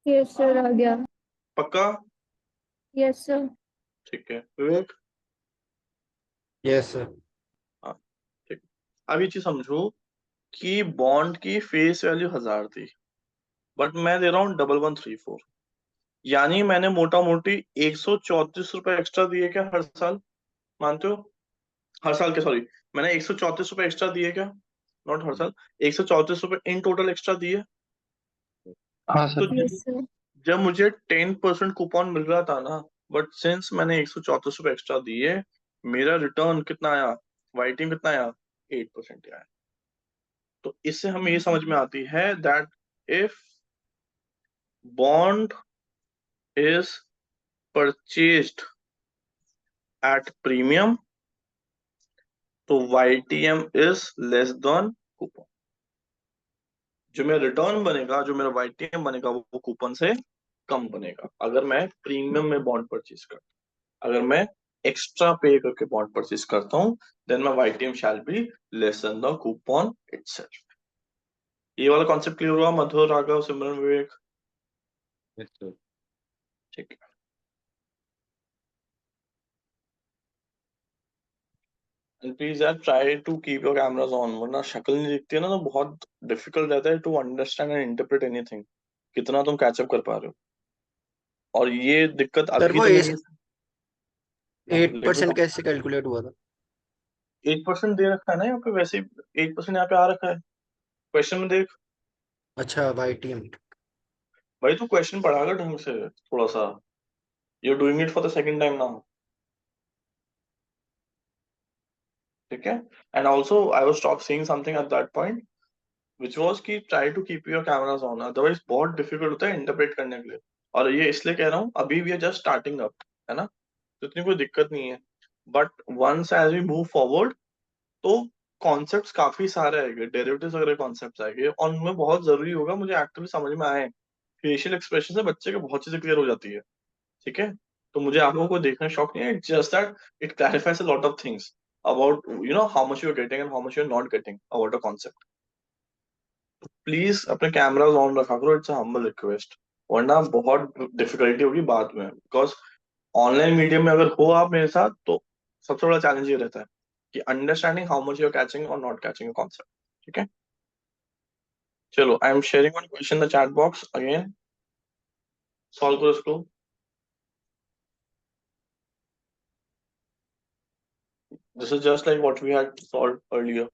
यस सर, आ गया। पक्का? Yes sir. ठीक है, विवेक? Yes sir. हाँ, ठीक। अब ये चीज समझो कि बॉन्ड की फेस वैल्यू 1000 थी, बट मैं दे रहा हूँ 1134, यानी मैंने मोटा मोटी 134 रुपए एक्स्ट्रा दिए क्या हर साल, मानते हो? हर साल के, सॉरी, मैंने 134 रुपए एक्स्ट्रा दिए क्या, नॉट हर साल, 134 रुपए इन टोटल एक्स्ट्रा दिए। हाँ तो सर। Yes sir. जब मुझे 10% कूपन मिल रहा था ना, बट सिंस मैंने 134 रुपए एक्स्ट्रा दिए, मेरा रिटर्न कितना आया, वाई टीम कितना आया, 8% आया। तो इससे हमें ये समझ में आती है that if bond is purchased at premium, तो YTM is less than coupon. जो मेरा रिटर्न बनेगा, जो मेरा YTM बनेगा, वो कूपन से कम बनेगा अगर मैं प्रीमियम में बॉन्ड परचेज करता हूँ। अगर मैं एक्स्ट्रा पे करके बॉन्ड परचेज करता हूँ, then my YTM shall be less than the coupon itself. ये वाला कॉन्सेप्ट क्लियर हुआ मधुर, राघव, सिमरन, विवेक? Yes sir. ठीक है। प्लीज यार try to keep your cameras on, वरना शक्ल नहीं दिखती है ना तो बहुत डिफिकल्ट रहता है to understand and interpret anything, कितना तुम कैचअप कर पा रहे हो। और ये दिक्कत सर अभी वो तो नहीं है। हाँ, at let me percent talk. कैसे कैलकुलेट हुआ था? 8% दे रखा है ना यहाँ पे, वैसे ही 8% यहाँ पे आ रखा है क्वेश्चन में, देख। अच्छा YTM। भाई तू क्वेश्चन पढ़ागा ढंग से थोड़ा सा, you are doing it for the second time now, ठीक है। And also I was stop seeing something at that point which was कि try to keep your cameras on, otherwise बहुत डिफिकल्ट होता है इंटरप्रेट करने के लिए। और ये इसलिए कह रहा हूँ, अभी we are just starting up, है ना, तो इतनी कोई दिक्कत नहीं है। But once as we move forward, तो कॉन्सेप्ट्स काफी सारे आएंगे, डेरिवेटिव्स वगैरह कॉन्सेप्ट्स आएंगे, और उनमें बहुत जरूरी होगा मुझे एक्चुअली समझ में आए। फेशियल एक्सप्रेशन से बच्चे को बहुत चीजें क्लियर हो जाती है, ठीक है। तो मुझे आप लोगों को देखने का शौक नहीं है, it's just that it clarifies a lot of things about how much you are getting and how much you are not getting about a concept. Please अपने कैमराज ऑन रखा करो, इट्स अ हम्बल रिक्वेस्ट, वरना बहुत difficulty होगी बाद में। Because online medium में अगर हो आप मेरे साथ, तो सबसे बड़ा चैलेंज ये रहता है कि understanding how much you are catching और नॉट कैचिंग अ कॉन्सेप्ट, ठीक है। चलो, I am sharing one question the chat box again, solve करो इसको। This is just like what we had solve earlier.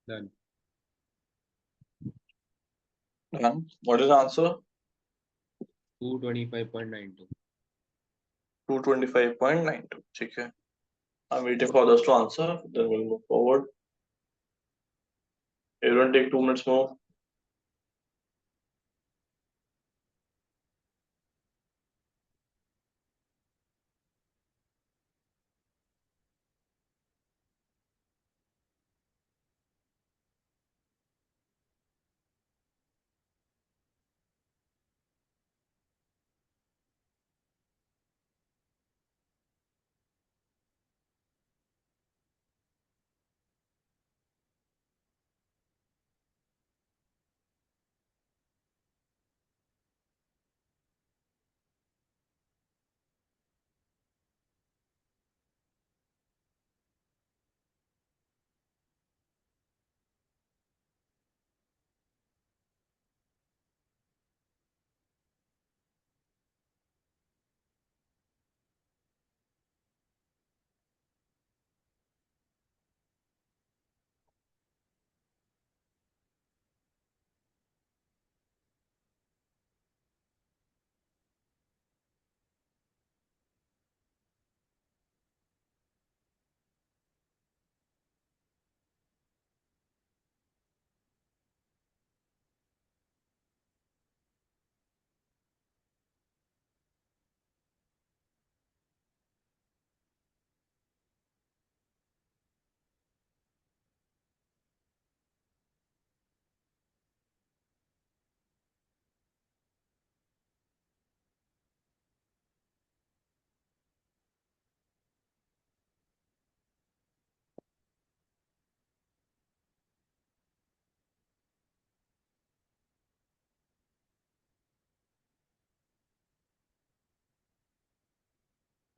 Done. What is answer? 225.92। 225.92, ठीक है। I'm waiting for others to answer, then we'll move forward. Everyone take 2 minutes more.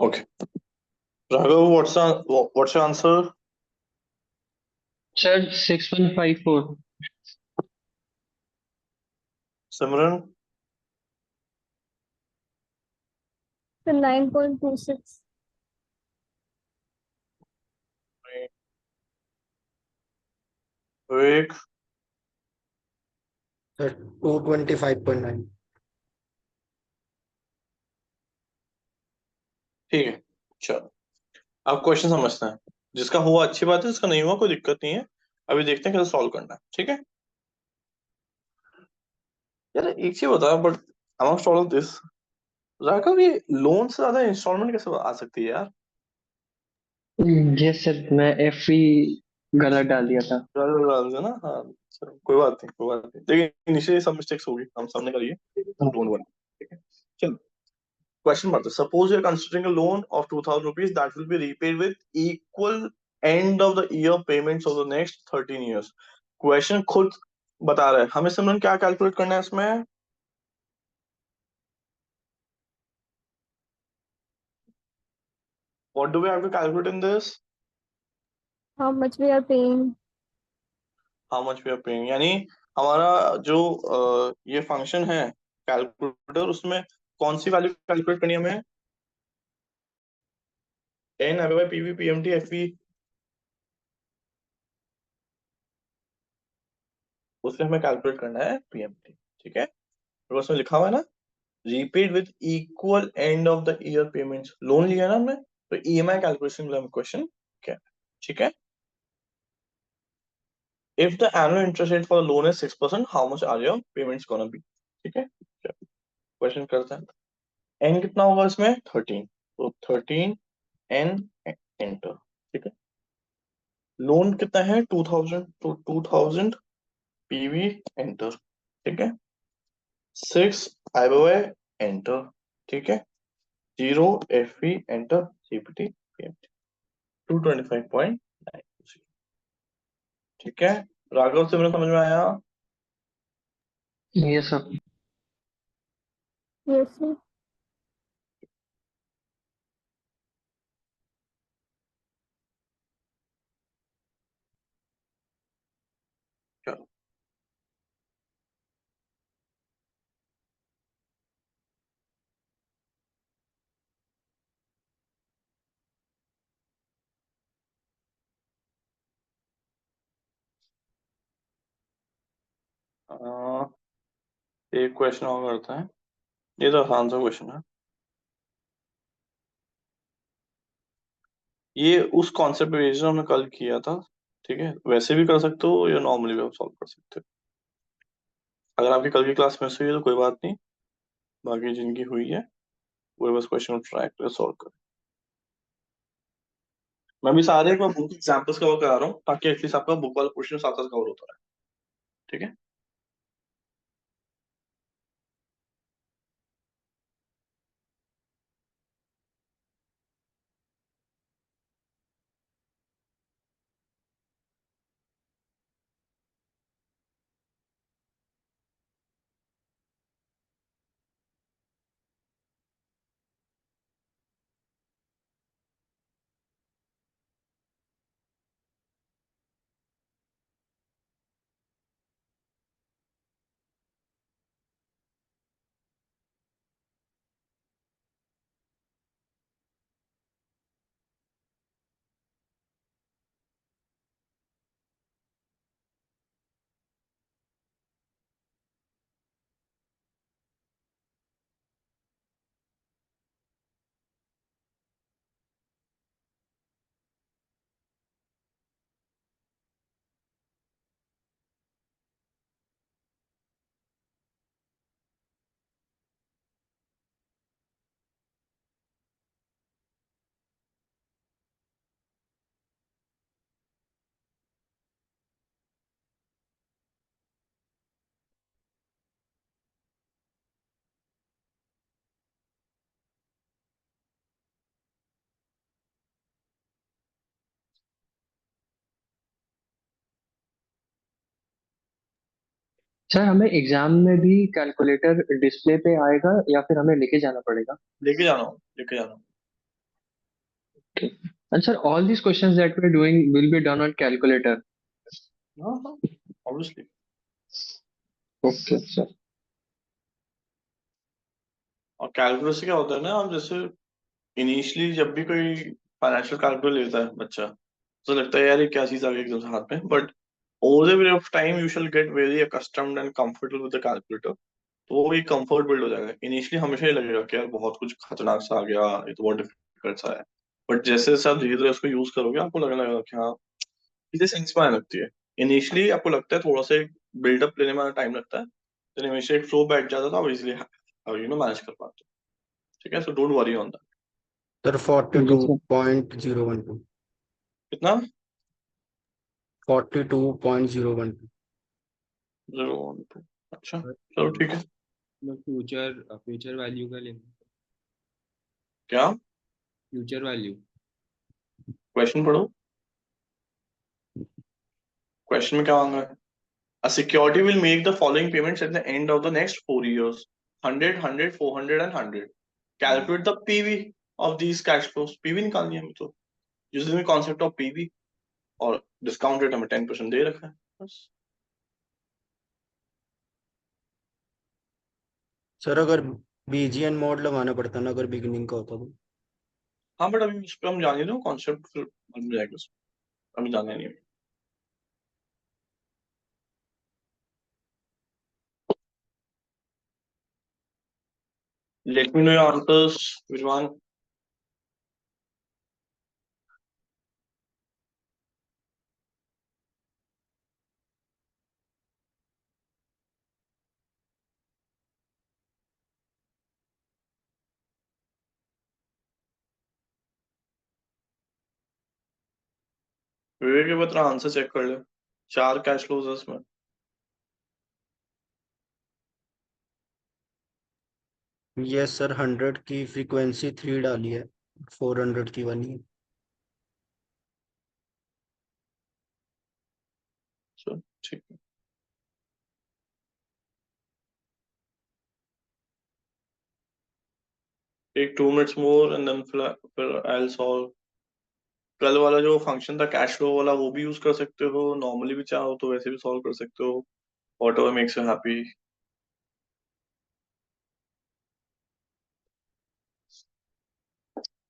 Okay Raghav, what's your answer? Sir 6154। Simran? Sir 9.26। Vivek? Sir 225.9। ठीक है, चलो अब question समझते हैं। जिसका हुआ अच्छी बात है, जिसका नहीं हुआ कोई दिक्कत नहीं है। अभी देखते हैं कैसे सॉल्व करना है, ठीक है? यार एक चीज बता, but amongst all of this, Raghav, ये लोन से ज्यादा इंस्टॉलमेंट कैसे आ सकती है यार? यस सर, मैं एफ ही गलत डाल दिया था। राघव है ना, हाँ। चलो कोई बात नहीं, कोई बात नहीं, देखिए इनिशियली सब मिस्टेक्स होगी, हम सामने करिए, डोंट वरी। ठीक है, चलो क्वेश्चन बढ़ते। Suppose you are considering a loan of 2000 rupees that will be repaid with equal end of the year payments of the next 13 years। Question खुद बता रहा है हमें, सिमरन क्या कैलकुलेट करना है इसमें? What do we have to calculate in this? How much we are paying. How much we are paying, यानी हमारा जो ये फंक्शन है कैलकुलेटर, उसमें कौन सी वैल्यू कैलकुलेट करनी है हमें? N, F by PV, PMT, FE, उससे हमें कैलकुलेट करना है पीएमटी। ठीक है, तो उसमें लिखा हुआ है ना, repaid with equal end of the year payments. Loan लिया ना हमने, तो ईएमआई कैलकुलेशन का क्वेश्चन क्या है? ठीक है, if the annual interest rate for loan is 6%, how much are your payments gonna be? ठीक है, क्वेश्चन करते हैं। एन कितना होगा इसमें? 13, तो 13 एन एंटर। ठीक है, लोन कितना है? 2000, तो 2000 पीवी एंटर। ठीक है, 6 आई बाय एंटर। ठीक है, 0 F E enter, CPT PMT, 225.9। ठीक है, राघव से मेरे समझ में आया? ये सब। Yes sir. चलो एक क्वेश्चन और करते हैं, ये तो आसान सा क्वेश्चन है। ये उस कॉन्सेप्ट बेस्ड हमने कल किया था। ठीक है, वैसे भी कर सकते हो या नॉर्मली भी आप सॉल्व कर सकते हो। अगर आपकी कल की क्लास मिस हुई है तो कोई बात नहीं, बाकी जिनकी हुई है वो बस क्वेश्चन को ट्राई कर सॉल्व करें। मैं भी सारे एक बार बुक एग्जाम्पल्स कवर करा रहा हूँ, ताकि एटलीस्ट आपका बुक वाला क्वेश्चन साथ साथ कवर होता है। ठीक है, सर हमें एग्जाम में भी कैलकुलेटर डिस्प्ले पे आएगा या फिर हमें लेके जाना पड़ेगा? लेके जाना हो, लेके जाना हो। Okay. And sir, all these questions that we're doing will be done on calculator. हाँ हाँ ऑब्वियसली। Okay, sir. और कैलकुलस से क्या होता है ना, आप जैसे इनिशियली जब भी कोई फाइनेंशियल कैलकुलस लेता है बच्चा, तो लगता है यार ये क्या चीज आ गई एकदम से हाथ में, but over the period of time you shall get very accustomed and comfortable with the calculator. तो वो एक कंफर्ट बिल्ड हो जाएगा। इनिशियली हमेशा ही लगेगा कि यार बहुत कुछ खतरनाक सा आ गया, ये तो बहुत डिफिकल्ट सा है, बट जैसे जैसे आप धीरे धीरे उसको यूज करोगे आपको लगने लगेगा कि हाँ चीजें सेंस में आने लगती है। इनिशियली आपको लगता है थोड़ा सा बिल्डअप लेने में टाइम लगता है, तो इनिशियली एक फ्लो बैठ जाता है तो आप इजिली मैनेज कर पाते हो। ठीक है, so don't worry on that. Sir Yes, sir. 42.012। कितना? 42.012। 0 1 2। अच्छा चलो ठीक है। मैं फ्यूचर वैल्यू का लेंगे। क्या फ्यूचर वैल्यू। क्वेश्चन पढ़ो, क्वेश्चन में क्या मांगा है? A security will make the following payments at the end of the next 4 years: 100, 100, 400 and 100. Calculate the PV of these cash flows. PV निकालनी है हमें तो, using the concept of PV, और डिस्काउंट रेट हमें 10% दे रखा है बस। सर अगर बीजीएन मोड लगाना पड़ता ना अगर बिगिनिंग का होता तो। हाँ बट अभी उस पर हम जाने दो, कॉन्सेप्ट फिर बन जाएगा उसमें, अभी जाने नहीं है। Let me know your answers विजवान। विवेक के बता आंसर चेक कर ले, 4 कैश फ्लोज है इसमें। यस सर, 100 की फ्रीक्वेंसी 3 डाली है, 400 की बनी है। चलो ठीक है। Take 2 minutes more and then फिर आई विल सॉल्व। कल वाला जो फंक्शन था कैश फ्लो वाला वो भी यूज कर सकते हो, नॉर्मली भी चाहो तो वैसे भी सॉल्व कर सकते हो, what ever makes you happy.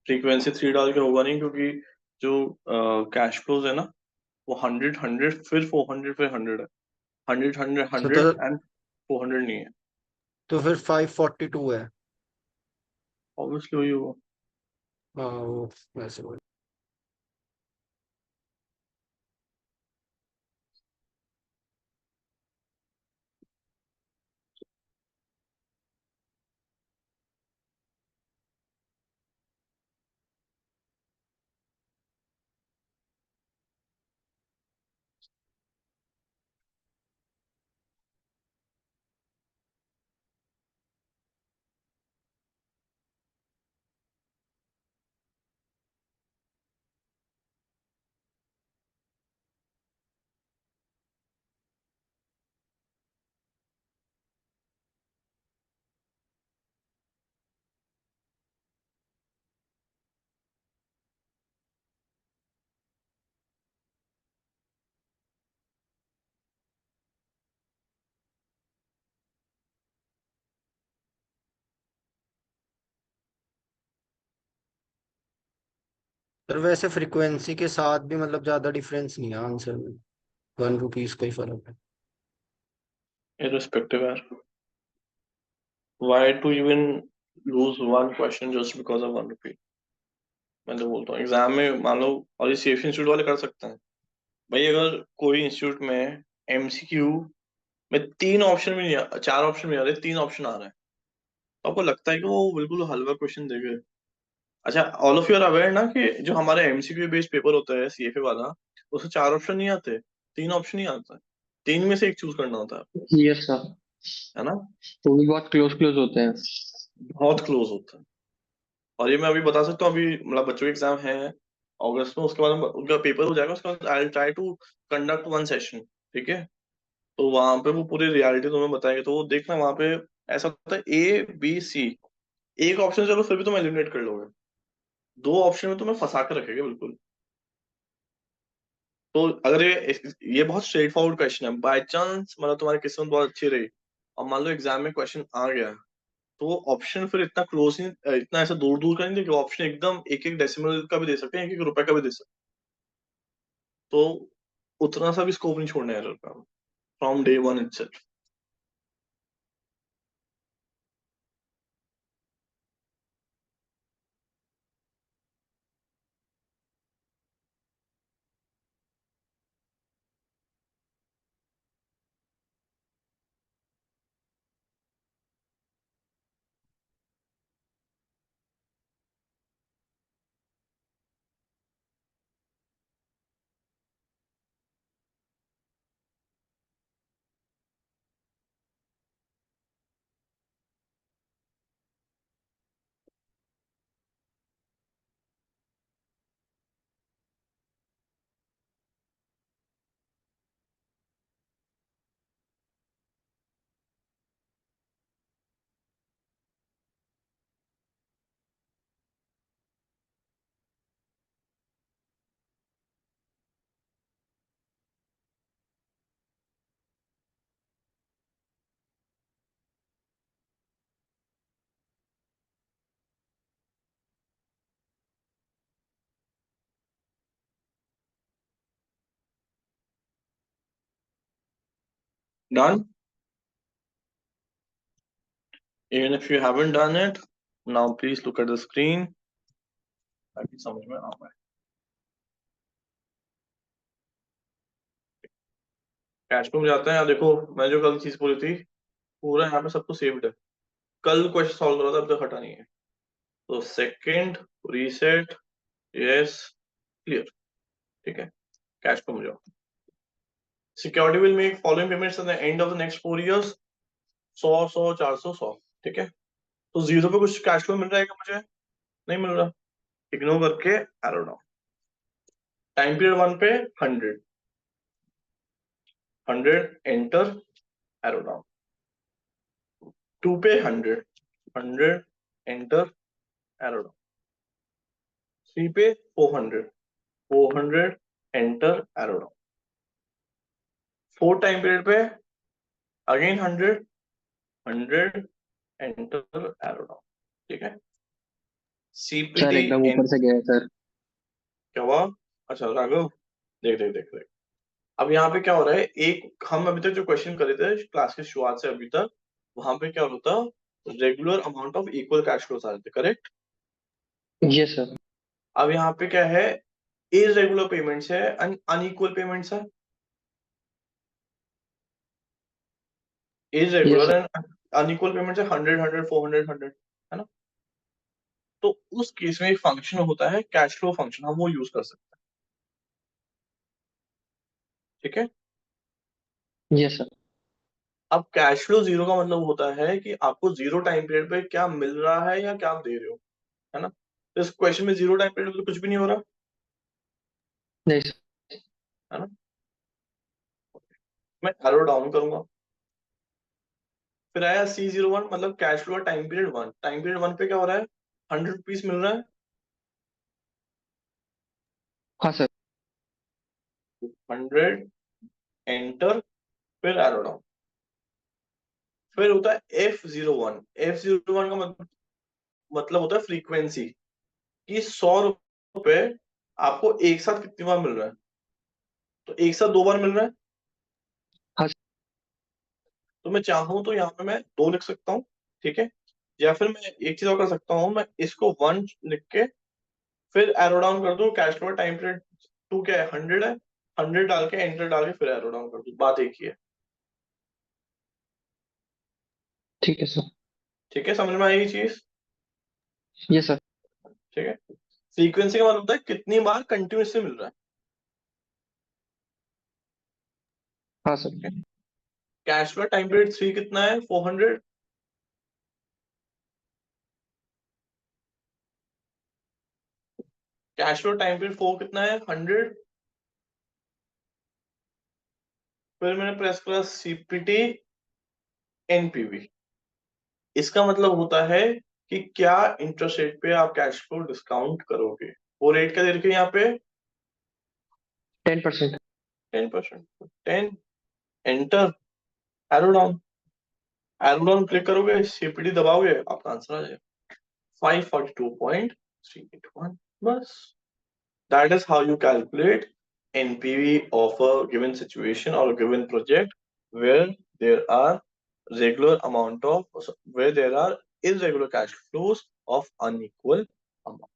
Frequency 3 डाल के होगा नहीं, क्योंकि जो कैश फ्लोज है ना वो 100 100 फिर 400 फिर 100 है। 100 100 सर 100 एंड 400 नहीं है। तो फिर 542 है। ऑब्वियसली वही होगा। हाँ वो वैसे बोल। सर वैसे फ्रीक्वेंसी के साथ भी मतलब ज्यादा डिफरेंस नहीं है आंसर में, 1 रुपीज का ही फर्क है। इररिस्पेक्टिव यार, why to even lose one question just because of 1 rupee. मैं तो बोलता हूँ एग्जाम में मान लो, और ये सेफ इंस्टीट्यूट वाले कर सकते हैं भाई, अगर कोई इंस्टीट्यूट में MCQ में 3 ऑप्शन भी नहीं 4 ऑप्शन भी आ रहे, 3 ऑप्शन आ रहे हैं, तो आपको लगता है कि वो बिल्कुल हलवा क्वेश्चन देंगे? अच्छा, all of you are aware ना कि जो हमारे MCQ बेस्ड पेपर होता है CFA वाला, उसमें 4 ऑप्शन नहीं आते, 3 ऑप्शन ही आता है, 3 में से एक चूज करना होता है, Yes, sir. है ना? वो भी बहुत क्लोज क्लोज होते हैं। बहुत क्लोज होता है। और ये मैं अभी बता सकता हूँ, अभी मतलब बच्चों के एग्जाम है अगस्त में, उसके बाद उनका पेपर हो जाएगा, उसके बाद I try to conduct one session. ठीक है, तो वहां पे वो पूरी रियलिटी तुम्हें बताएंगे, तो वो देखना वहां पे ऐसा होता है A B C, एक ऑप्शन चलो फिर भी तुम एलिमिनेट कर लोगे, दो ऑप्शन में तुम्हें फंसा कर रखेगा बिल्कुल। तो अगर ये बहुत स्ट्रेट फॉरवर्ड क्वेश्चन है, बाय चांस मतलब तुम्हारी किस्मत बहुत अच्छी रही और मान लो एग्जाम में क्वेश्चन आ गया, तो ऑप्शन फिर इतना क्लोज नहीं, इतना ऐसा दूर दूर का नहीं देगा, ऑप्शन एकदम एक एक डेसिमल का भी दे सकते हैं, एक एक रुपए का भी दे सकते हैं। तो उतना सा भी स्कोप नहीं छोड़ना है एरर का from day one itself. Done? Even if you haven't done it, now please look at the screen ताकि समझ में आ पाए। कैश में जाते हैं। देखो मैं जो कल चीज बोली थी पूरा यहाँ पे सब कुछ सेव्ड है, कल क्वेश्चन सॉल्व करा था, अब तक हटा नहीं है। तो सेकंड रीसेट, यस, क्लियर, ठीक है। कैश में जाओ। Security will make following payments at the end of the next 4 years, 100 100 400 100, ठीक है। तो जीरो पे कुछ कैश फ्लो मिल रहा है क्या मुझे? नहीं मिल रहा, इग्नोर करके एरो डाउन। टाइम पीरियड 1 पे 100, 100 एंटर, एरो डाउन। 2 पे 100, 100 एंटर, एरो डाउन। 3 पे 400, 400 enter, arrow down. 4 time period पे अगेन 100, 100 एंटर, एरो डाउन, ठीक है। सर सीपीटी एकदम एंड ऊपर से गया है सर। क्या हुआ? अच्छा राघव, देख देख देख देख, अब यहाँ पे क्या हो रहा है, एक हम अभी तक जो क्वेश्चन करे थे क्लास की शुरुआत से अभी तक, वहां पे क्या होता, regular amount of equal cash flows आ रहे थे, करेक्ट। Yes sir. अब यहाँ पे क्या है, इरेगुलर पेमेंट्स है, अनइक्वल पेमेंट्स है, yes irregular sir. And unequal payments है, 100 100 400 100, है ना। तो उस केस में एक फंक्शन होता है कैश फ्लो फंक्शन, हम वो यूज कर सकते हैं, ठीक है। Yes sir. अब कैश फ्लो जीरो का मतलब होता है कि आपको जीरो टाइम पीरियड पे क्या मिल रहा है या क्या आप दे रहे हो, है ना। तो इस क्वेश्चन में जीरो टाइम पीरियड पे तो कुछ भी नहीं हो रहा, नहीं सर। है ना। मैं एरो डाउन करूंगा, फिर आया C01, मतलब cash flow time period 1, time period 1 पे क्या हो रहा है, 100 रुपीज मिल रहा है, हाँ सर। 100 एंटर, फिर एरो डाउन। फिर होता है F01, F01 का मतलब होता है फ्रीक्वेंसी, कि 100 रुपए आपको एक साथ कितनी बार मिल रहा है, तो एक साथ 2 बार मिल रहा है। हाँ तो मैं चाहूँ तो यहाँ पे मैं 2 लिख सकता हूँ, ठीक है। या फिर मैं एक चीज और कर सकता हूँ, मैं इसको 1 लिख के फिर एरो डाउन कर दूं, कैश फ्लो टाइम पीरियड 2 क्या है, 100 है, 100 डाल के एंटर डाल के फिर एरो डाउन कर दूं, बात एक ही है, ठीक है सर। ठीक है। समझ में आई ये चीज? Yes sir. ठीक है। फ्रीक्वेंसी का मतलब होता है कितनी बार कंटिन्यूसली मिल रहा है, हाँ ठीक है। Sir. Cash flow time period 3 कितना है, 400। कैश फ्लो टाइम पीरियड 4 कितना है, 100। फिर मैंने प्रेस करा CPT NPV, इसका मतलब होता है कि क्या इंटरेस्ट रेट पे आप कैश फ्लो डिस्काउंट करोगे। वो रेट क्या दे रखे यहाँ पे 10%। 10%। 10 एंटर एरो डाउन क्लिक करोगे सीपीडी दबाओगे आपका आंसर आ जाएगा 542.381 बस। That is how you calculate NPV of a given situation or a given project where there are irregular cash flows of unequal amount.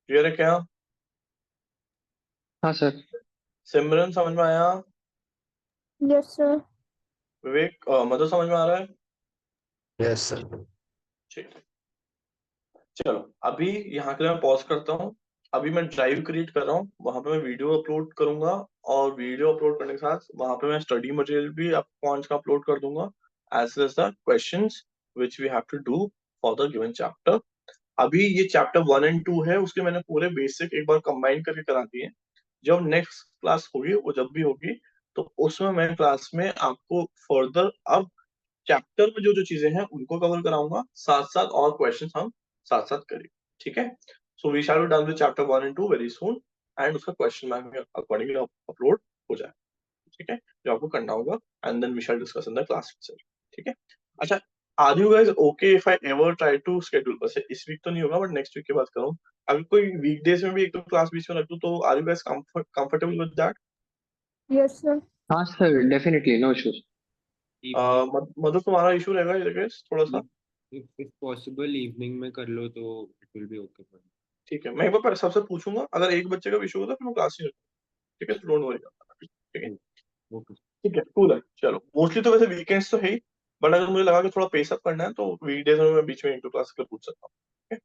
Clear है क्या? हाँ सर। सिमरन समझ में आया? Yes sir. विवेक मधु समझ में आ रहा है? Yes sir. ठीक है, चलो अभी यहाँ के लिए मैं पॉज करता हूँ। अभी मैं ड्राइव क्रिएट कर रहा हूँ, वहां पे मैं वीडियो अपलोड करूंगा और वीडियो अपलोड करने के साथ वहां पे मैं स्टडी मटेरियल भी आप पॉइंट्स का अपलोड कर दूंगा as well as the questions which we have to do for the given chapter. अभी ये चैप्टर 1 एंड 2 है, उसके मैंने पूरे बेसिक एक बार कंबाइन करके करा दिए। जब नेक्स्ट क्लास होगी वो जब भी होगी तो उसमें मैं क्लास में आपको फर्दर अब चैप्टर में जो जो चीजें हैं उनको कवर कराऊंगा, साथ साथ और क्वेश्चंस हम साथ साथ करेंगे। ठीक है, so we shall be done with chapter 1 and 2 very soon and उसका क्वेश्चन बैंक अकॉर्डिंगली अपलोड हो जाए। ठीक है, जो आपको करना होगा and then we shall discuss in the class itself। ठीक है, अच्छा are you guys okay if I ever try to schedule, वैसे इस वीक तो नहीं होगा बट नेक्स्ट वीक की बात करूं, अगर कोई वीकडेज में भी एक तो क्लास बीच में रख दूं तो are you guys comfortable with that? Yes sir. हाँ सर, डेफिनेटली नो इश्यूज। मतलब तुम्हारा इशू रहेगा ये guys थोड़ा सा? if possible इवनिंग में कर लो तो it will be okay for me. ठीक है, मैं एक बार सबसे पूछूंगा, अगर एक बच्चे का इशू होता है फिर मैं क्लास नहीं रखूंगा। ठीक है, डोंट वरी। ठीक है, ओके। ठीक है, कूल है। चलो मोस्टली तो वैसे वीकेंड्स तो है ही, बट अगर मुझे लगा कि थोड़ा पेस अप करना है तो वीकडेज में मैं बीच में एक दो क्लास के लिए पूछ सकता हूँ। ठीक है,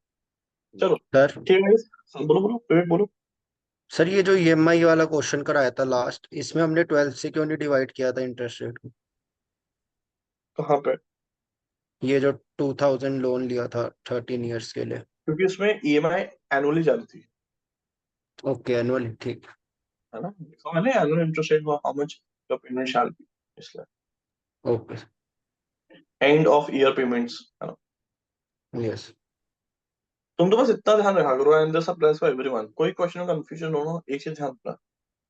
चलो सर ठीक है guys, बोलो बोलो विवेक बोलो। सर ये जो ईएमआई वाला क्वेश्चन कराया था लास्ट, इसमें हमने 12 से क्यों नहीं डिवाइड किया था इंटरेस्ट रेट को? कहाँ पे? ये जो 2000 लोन लिया था 13 इयर्स के लिए। क्योंकि उसमें ईएमआई एनुअली जाती थी, ओके, एनुअली, ठीक। है ना, लिखा मैंने annual interest rate how much your payment shall be, इसलिए okay. End of year payments, है ना। यस। तुम तो बस इतना ध्यान रखा करो and this applies for everyone, कोई क्वेश्चन में कंफ्यूजन हो ना, एक चीज ध्यान रखना,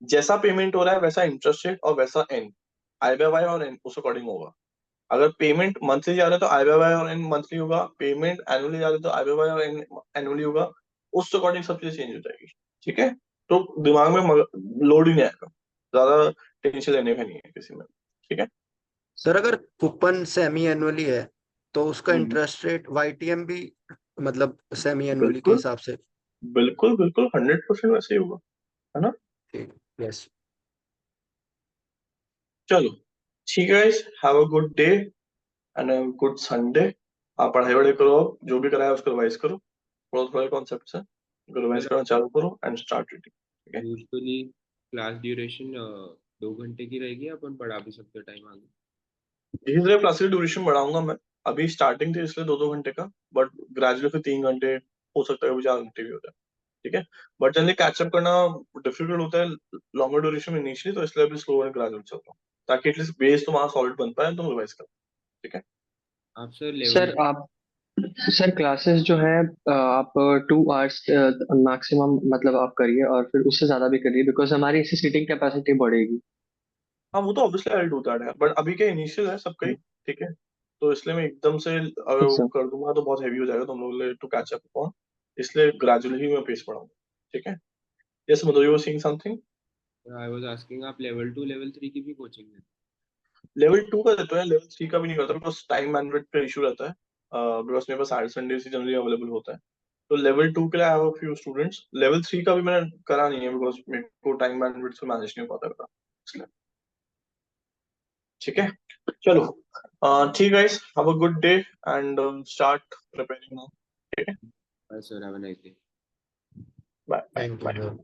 जैसा पेमेंट हो रहा है वैसा इंटरेस्ट रेट और वैसा एन, आई बाय वाई और एन उस अकॉर्डिंग होगा। अगर पेमेंट मंथली जा रहा है तो आई बाय वाई और एन मंथली होगा, पेमेंट एनुअली जा रहा है तो आई बाय वाई और एन एनुअली होगा, उस अकॉर्डिंग सब चीजें चेंज हो जाएगी। ठीक है, तो दिमाग में लोड ही नहीं आएगा, ज्यादा टेंशन लेने का नहीं है किसी में। ठीक है, सर अगर कूपन सेमी एनुअली है तो उसका हम्म, इंटरेस्ट रेट वाईटीएम भी मतलब सेमी एनुअली के बिल्कुल हिसाब से? बिल्कुल बिल्कुल 100% वैसे ही होगा, है ना। ठीक। यस। चलो ठीक है guys, have a good day and a good Sunday. आप पढ़ाई वढ़ाई करो, अब जो भी कराया उसको रिवाइज करो, थोड़ा थोड़ा कॉन्सेप्ट है रिवाइज करना चालू करो एंड स्टार्ट रीडिंग। ठीक है, यूजुअली क्लास ड्यूरेशन 2 घंटे की रहेगी, अपन पढ़ा भी सकते हैं टाइम आगे। धीरे धीरे क्लास की ड्यूरेशन बढ़ाऊंगा मैं, अभी स्टार्टिंग थी इसलिए 2-2 घंटे का, बट ग्रेजुअली फिर 3 घंटे हो सकता है, कभी 4 घंटे भी हो जाए। ठीक है, बट जल्दी कैचअप करना डिफिकल्ट होता है लॉन्गर ड्यूरेशन में इनिशियली, तो इसलिए अभी स्लो एंड ग्रेजुअल चलता हूँ ताकि एटलीस्ट बेस तुम्हारा सॉलिड बन पाए तुम रिवाइज कर। ठीक है, आप सर लेवल सर आप सर क्लासेस जो है आप 2 आवर्स मैक्सिमम मतलब आप करिए, और फिर उससे ज्यादा भी करिए, बिकॉज हमारी इससे सीटिंग कैपेसिटी बढ़ेगी। हाँ वो तो ऑब्वियसली आई डू दैट है, बट अभी क्या इनिशियल है सबका ही। ठीक है, तो इसलिए मैं एकदम से अगर ठीक वो सर। कर दूंगा तो बहुत हैवी हो जाएगा तुम लोगों के लिए टू कैच अप अपॉन, इसलिए ग्रेजुअली ही मैं पेस बढ़ाऊंगा। ठीक है, यस मतलब you were seeing something. I was asking आप लेवल 2 लेवल 3 की भी कोचिंग देते लेवल 2 का देते हैं, लेवल 3 का भी नहीं करता बिकॉज टाइम मैनेजमेंट का इशू रहता है, बिकॉज मेरे पास सैटरडे संडे ही जनरली अवेलेबल होता है। तो लेवल 2 के लिए I have a few students, level 3 का भी मैंने करा नहीं है बिकॉज मेरे को टाइम मैनेजमेंट से मैनेज नहीं हो पाता था इसलिए। ठीक है, चलो ठीक guys, have a good day and start preparing now. ठीक है, हैं? Sir have a nice day. Bye bye thank bye. You.